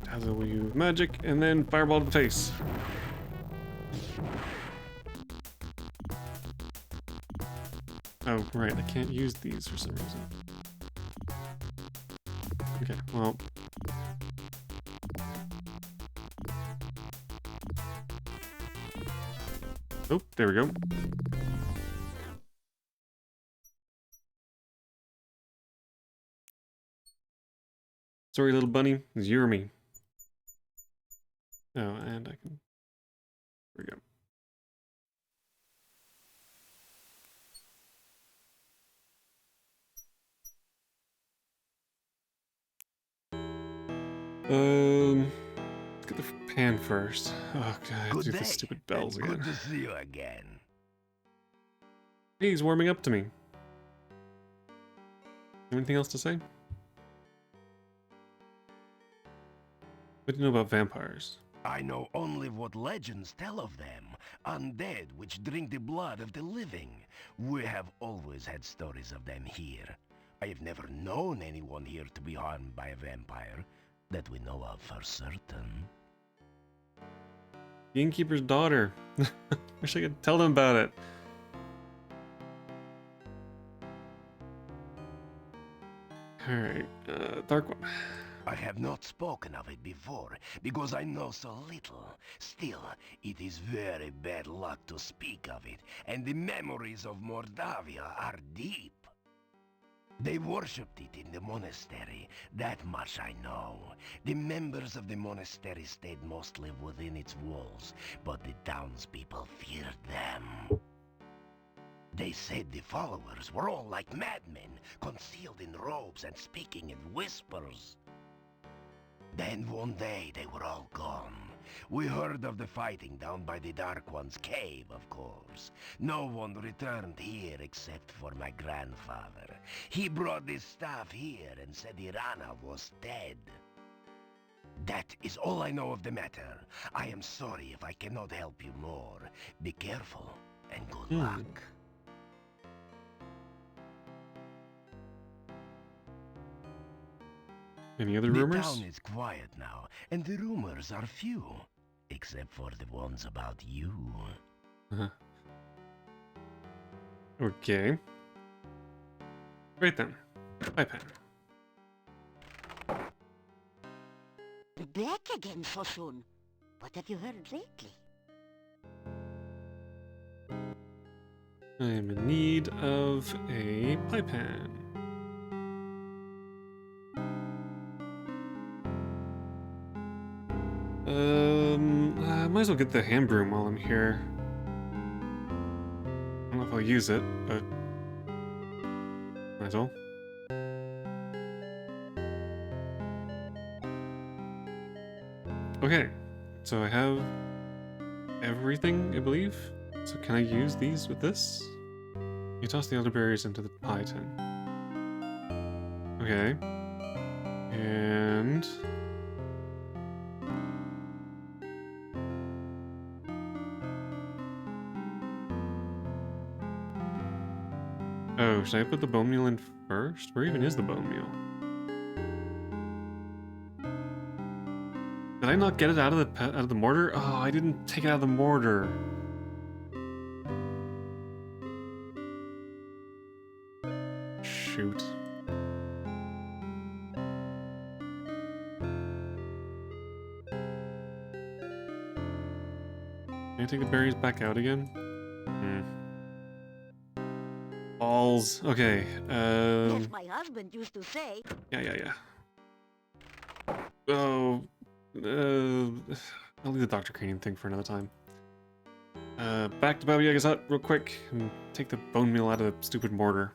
S1: Dazzle you with magic, and then fireball to the face. Oh, right, I can't use these for some reason. Okay, well... Oh, there we go. Sorry, little bunny. It's you or me. Oh, and I can... There we go. Let's get the pan first. Oh god, I have to do the stupid bells again.
S6: Good to see you again.
S1: Hey, he's warming up to me. Anything else to say? What do you know about vampires?
S6: I know only what legends tell of them. Undead which drink the blood of the living. We have always had stories of them here. I have never known anyone here to be harmed by a vampire. That we know of for certain.
S1: The innkeeper's daughter. Wish I could tell them about it. Alright, Dark One.
S6: I have not spoken of it before, because I know so little. Still, it is very bad luck to speak of it, and the memories of Mordavia are deep. They worshipped it in the monastery, that much I know. The members of the monastery stayed mostly within its walls, but the townspeople feared them. They said the followers were all like madmen, concealed in robes and speaking in whispers. Then one day they were all gone. We heard of the fighting down by the Dark One's cave, of course. No one returned here except for my grandfather. He brought this staff here and said Irana was dead. That is all I know of the matter. I am sorry if I cannot help you more. Be careful and good luck.
S1: Any other rumors?
S6: The town is quiet now, and the rumors are few. Except for the ones about you.
S1: Okay. Right then. Eye pan.
S3: Back again so soon. What have you heard lately?
S1: I am in need of a pie pan. I might as well get the hand broom while I'm here. I don't know if I'll use it, but might as well. Okay, so I have everything, I believe. So can I use these with this? You toss the elderberries into the pie tin. Okay. And... oh, should I put the bone meal in first? Where even is the bone meal? Did I not get it out of the mortar? Oh, I didn't take it out of the mortar. Can I take the berries back out again? Balls. Okay.
S3: As my husband used to say.
S1: Yeah. Oh. I'll leave the Dr. Cranium thing for another time. Back to Baba Yaga's hut real quick and take the bone meal out of the stupid mortar.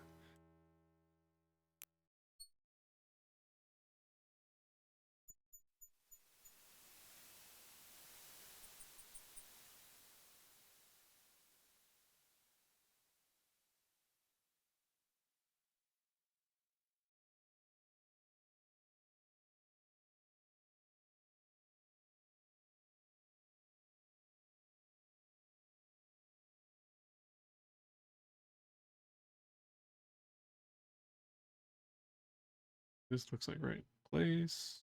S1: This looks like right place.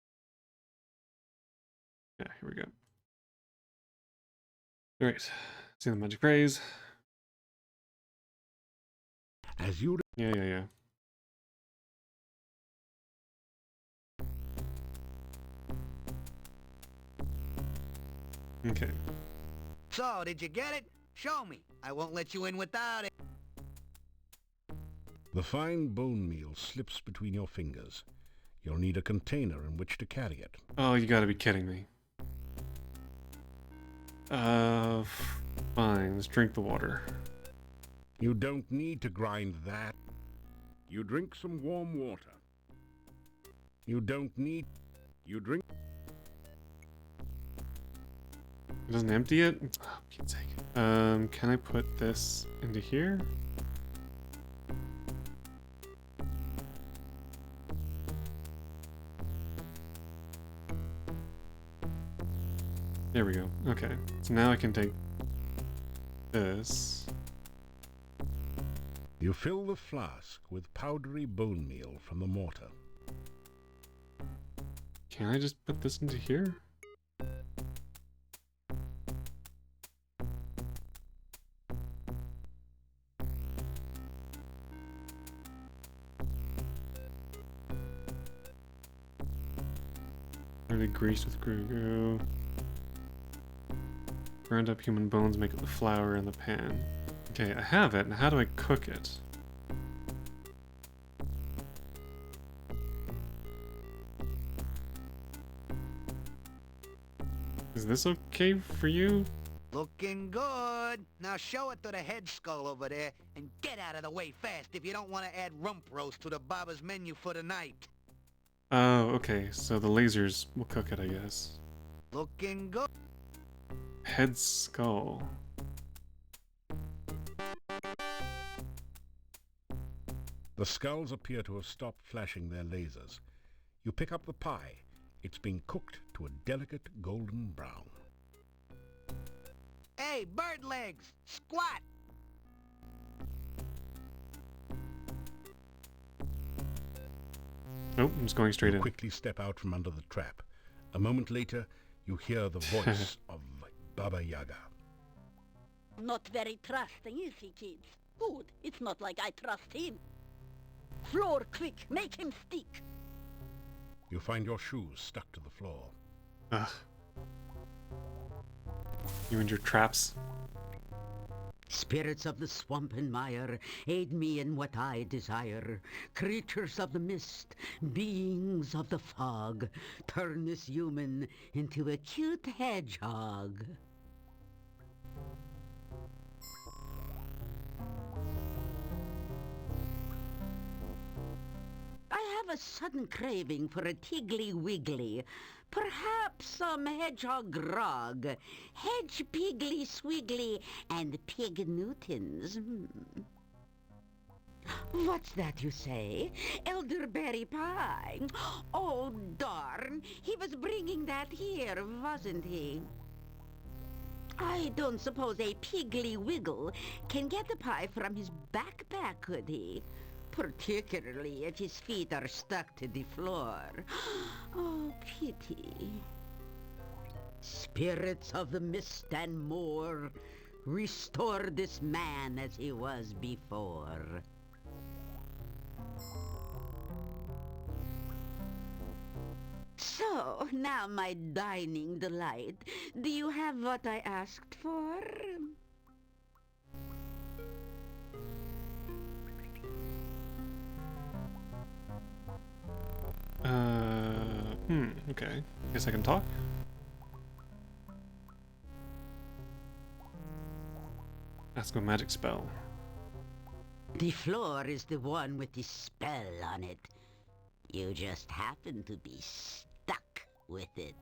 S1: Yeah, here we go. All right, see the magic rays.
S4: As you...
S1: Yeah. Okay.
S8: So, did you get it? Show me. I won't let you in without it.
S4: The fine bone meal slips between your fingers. You'll need a container in which to carry it.
S1: Oh, you gotta be kidding me. Fine, let's drink the water.
S4: You don't need to grind that. You drink some warm water. You don't need... You drink...
S1: It doesn't empty it? Oh, for Pete's sake. Can I put this into here? There we go. Okay. So now I can take this.
S4: You fill the flask with powdery bone meal from the mortar.
S1: Can I just put this into here? Already greased with Grugo. Ground up human bones make up the flour in the pan. Okay, I have it. Now how do I cook it? Is this okay for you?
S8: Looking good. Now show it to the head skull over there and get out of the way fast if you don't want to add rump roast to the Baba's menu for the night.
S1: Oh, okay. So the lasers will cook it, I guess.
S8: Looking good.
S1: Head skull.
S4: The skulls appear to have stopped flashing their lasers. You pick up the pie. It's been cooked to a delicate golden brown.
S8: Hey, bird legs! Squat!
S1: Nope, I'm just going straight
S4: You
S1: in.
S4: quickly step out from under the trap. A moment later, you hear the voice of Baba Yaga.
S3: Not very trusting, is he, kids? Good. It's not like I trust him. Floor, quick. Make him stick.
S4: You find your shoes stuck to the floor.
S1: Ugh. You and your traps.
S10: Spirits of the swamp and mire, aid me in what I desire. Creatures of the mist, beings of the fog, turn this human into a cute hedgehog. I have a sudden craving for a Tiggly Wiggly. Perhaps some hedgehog grog, hedge piggly swiggly, and pig Newtons. What's that you say? Elderberry pie. Oh, darn. He was bringing that here, wasn't he? I don't suppose a Piggly Wiggle can get the pie from his backpack, could he? Particularly if his feet are stuck to the floor. Oh, pity. Spirits of the mist and more, restore this man as he was before. So, now my dining delight, do you have what I asked for?
S1: Okay. Guess I can talk? Ask a magic spell.
S10: The floor is the one with the spell on it. You just happen to be stuck with it.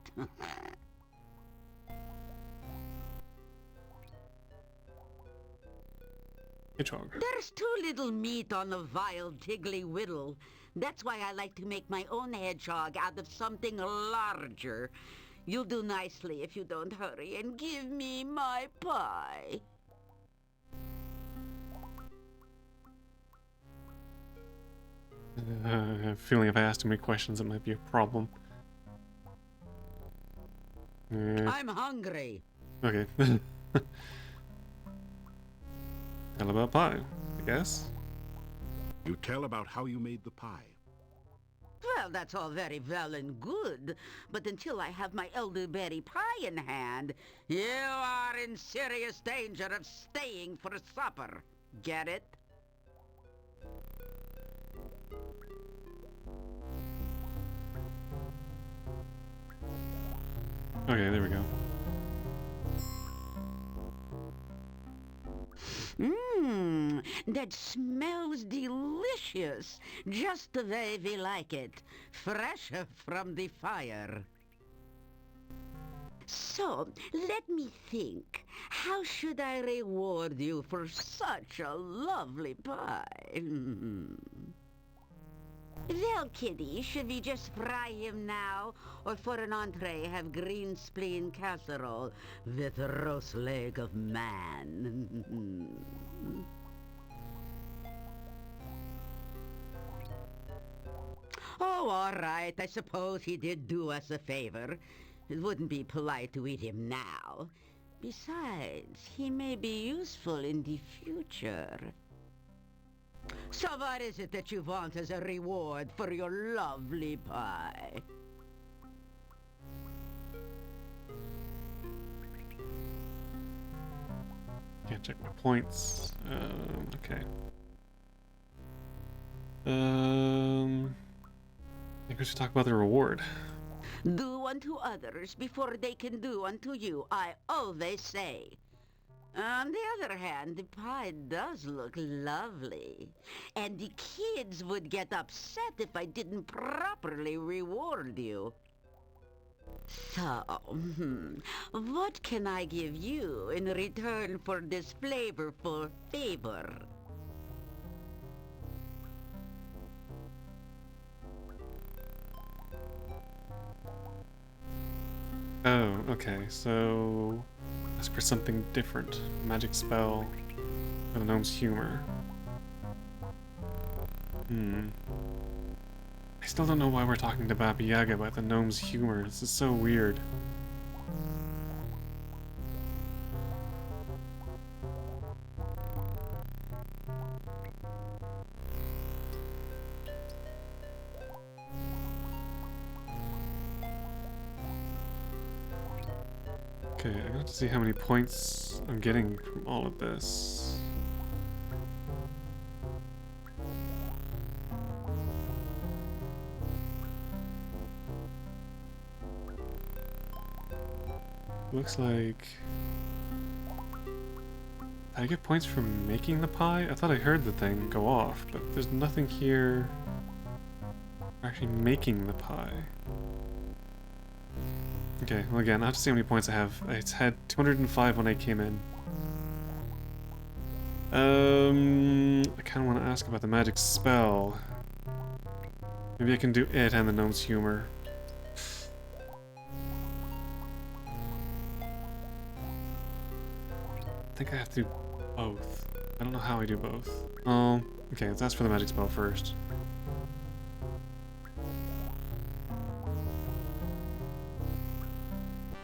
S1: Hedgehog.
S10: There's too little meat on the vile tiggly whittle. That's why I like to make my own hedgehog out of something larger. You'll do nicely if you don't hurry and give me my pie.
S1: I have a feeling if I ask too many questions, it might be a problem.
S10: I'm hungry.
S1: Okay. Tell about pie, I guess.
S4: You tell about how you made the pie.
S10: Well, that's all very well and good, but until I have my elderberry pie in hand, you are in serious danger of staying for supper. Get it?
S1: Okay, there we go.
S10: Mmm, that smells delicious, just the way we like it, fresh from the fire. So, let me think. How should I reward you for such a lovely pie? Well, Kitty, should we just fry him now? Or for an entree, have green spleen casserole with roast leg of man? Oh, all right. I suppose he did do us a favor. It wouldn't be polite to eat him now. Besides, he may be useful in the future. So what is it that you want as a reward for your lovely pie?
S1: Can't check my points. Okay. I think we should talk about the reward.
S10: Do unto others before they can do unto you, I always say. On the other hand, the pie does look lovely. And the kids would get upset if I didn't properly reward you. So, what can I give you in return for this flavorful favor?
S1: Oh, okay, so ask for something different. Magic spell for the gnome's humor. I still don't know why we're talking to Baba Yaga about the gnome's humor. This is so weird. Okay, I have to see how many points I'm getting from all of this. Looks like... Did I get points from making the pie? I thought I heard the thing go off, but there's nothing here for actually making the pie. Okay, well again, I'll have to see how many points I have. I had 205 when I came in. I kind of want to ask about the magic spell. Maybe I can do it and the gnome's humor. I think I have to do both. I don't know how I do both. Oh, okay, let's ask for the magic spell first.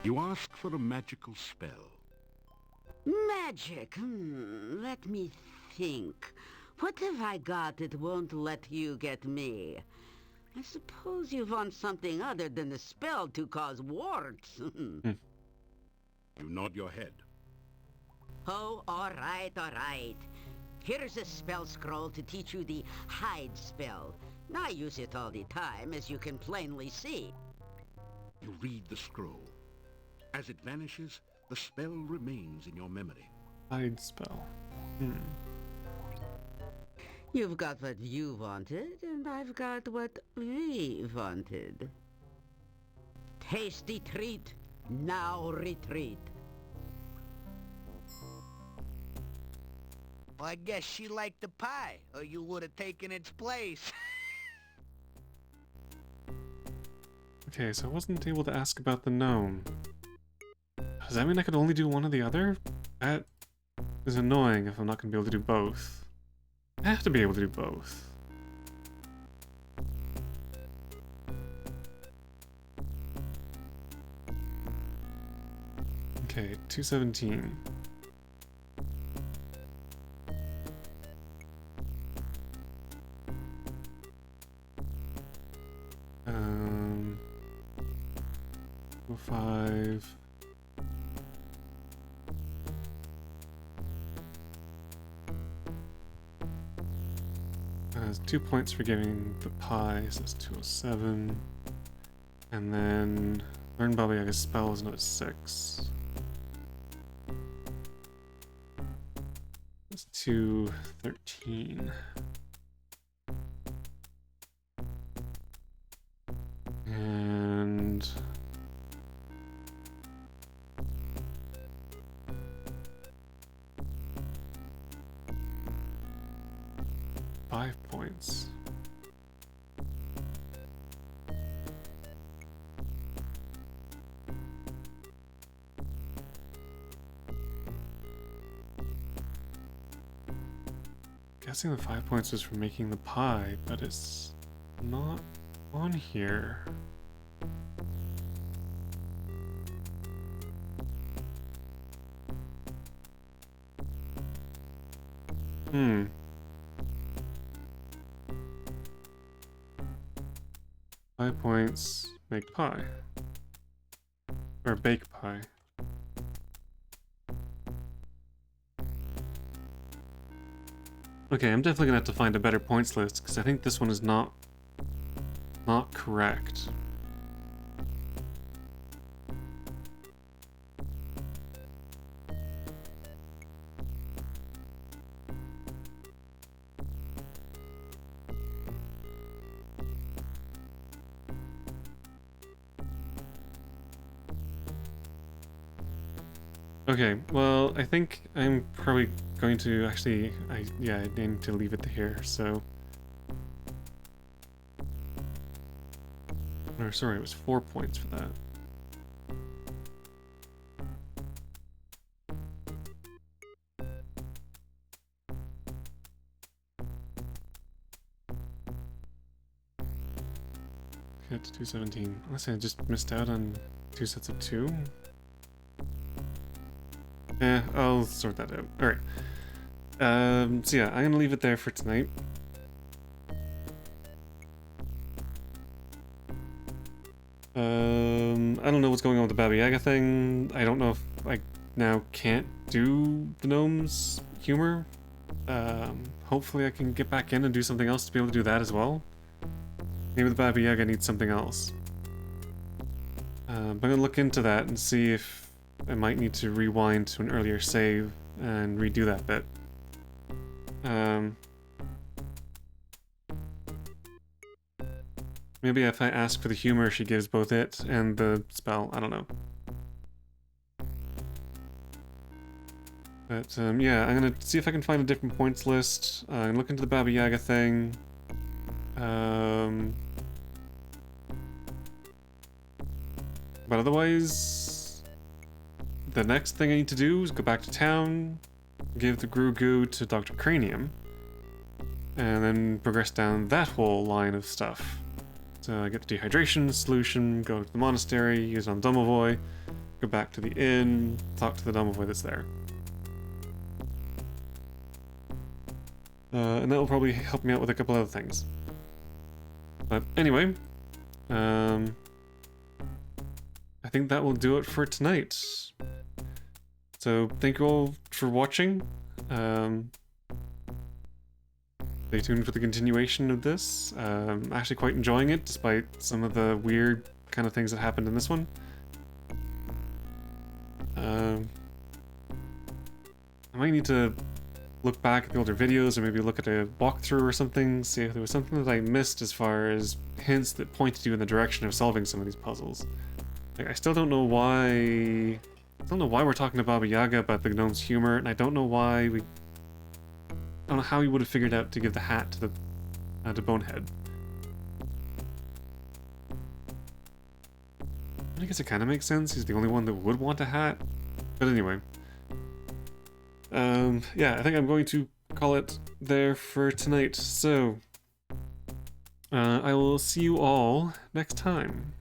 S4: You ask for a magical spell.
S10: Magic? Let me think. What have I got that won't let you get me? I suppose you want something other than the spell to cause warts.
S4: You nod your head.
S10: Oh, all right, all right. Here's a spell scroll to teach you the hide spell. I use it all the time, as you can plainly see.
S4: You read the scroll. As it vanishes, the spell remains in your memory.
S1: Hide spell.
S10: You've got what you wanted, and I've got what we wanted. Tasty treat, now retreat.
S8: Well, I guess she liked the pie, or you would have taken its place.
S1: Okay, so I wasn't able to ask about the gnome. Does that mean I could only do one or the other? That is annoying if I'm not going to be able to do both. I have to be able to do both. Okay, 217. Um, 5. Has 2 points for giving the pie, so that's 207. And then learn Baba Yaga's spell is another 6. That's 213. And 5 points. Guessing the 5 points was for making the pie, but it's not on here. Hmm. Five points, make pie. Or bake pie. Okay, I'm definitely gonna have to find a better points list, because I think this one is not correct. Okay, well, I think I'm probably going to actually, I need to leave it here, so. Or sorry, it was 4 points for that. Okay, it's 217. Unless I just missed out on 2 sets of 2. Yeah, I'll sort that out. Alright. So yeah, I'm gonna leave it there for tonight. I don't know what's going on with the Baba Yaga thing. I don't know if I now can't do the gnome's humor. Hopefully I can get back in and do something else to be able to do that as well. Maybe the Baba Yaga needs something else. But I'm gonna look into that and see if I might need to rewind to an earlier save and redo that bit. Maybe if I ask for the humor, she gives both it and the spell. I don't know. But yeah, I'm gonna see if I can find a different points list. I'm look into the Baba Yaga thing. But otherwise, the next thing I need to do is go back to town, give the Grugu to Dr. Cranium, and then progress down that whole line of stuff. So I get the dehydration solution, go to the monastery, use it on Domovoy, go back to the inn, talk to the Domovoy that's there. And that will probably help me out with a couple other things. But anyway, I think that will do it for tonight. So thank you all for watching. Stay tuned for the continuation of this. I'm actually quite enjoying it, despite some of the weird kind of things that happened in this one. I might need to look back at the older videos, or maybe look at a walkthrough or something, see if there was something that I missed as far as hints that pointed you in the direction of solving some of these puzzles. Like, I still don't know why... I don't know why we're talking to Baba Yaga about the gnome's humor, and I don't know why we... I don't know how he would have figured out to give the hat to Bonehead. I guess it kind of makes sense. He's the only one that would want a hat. But anyway. Yeah, I think I'm going to call it there for tonight. So, I will see you all next time.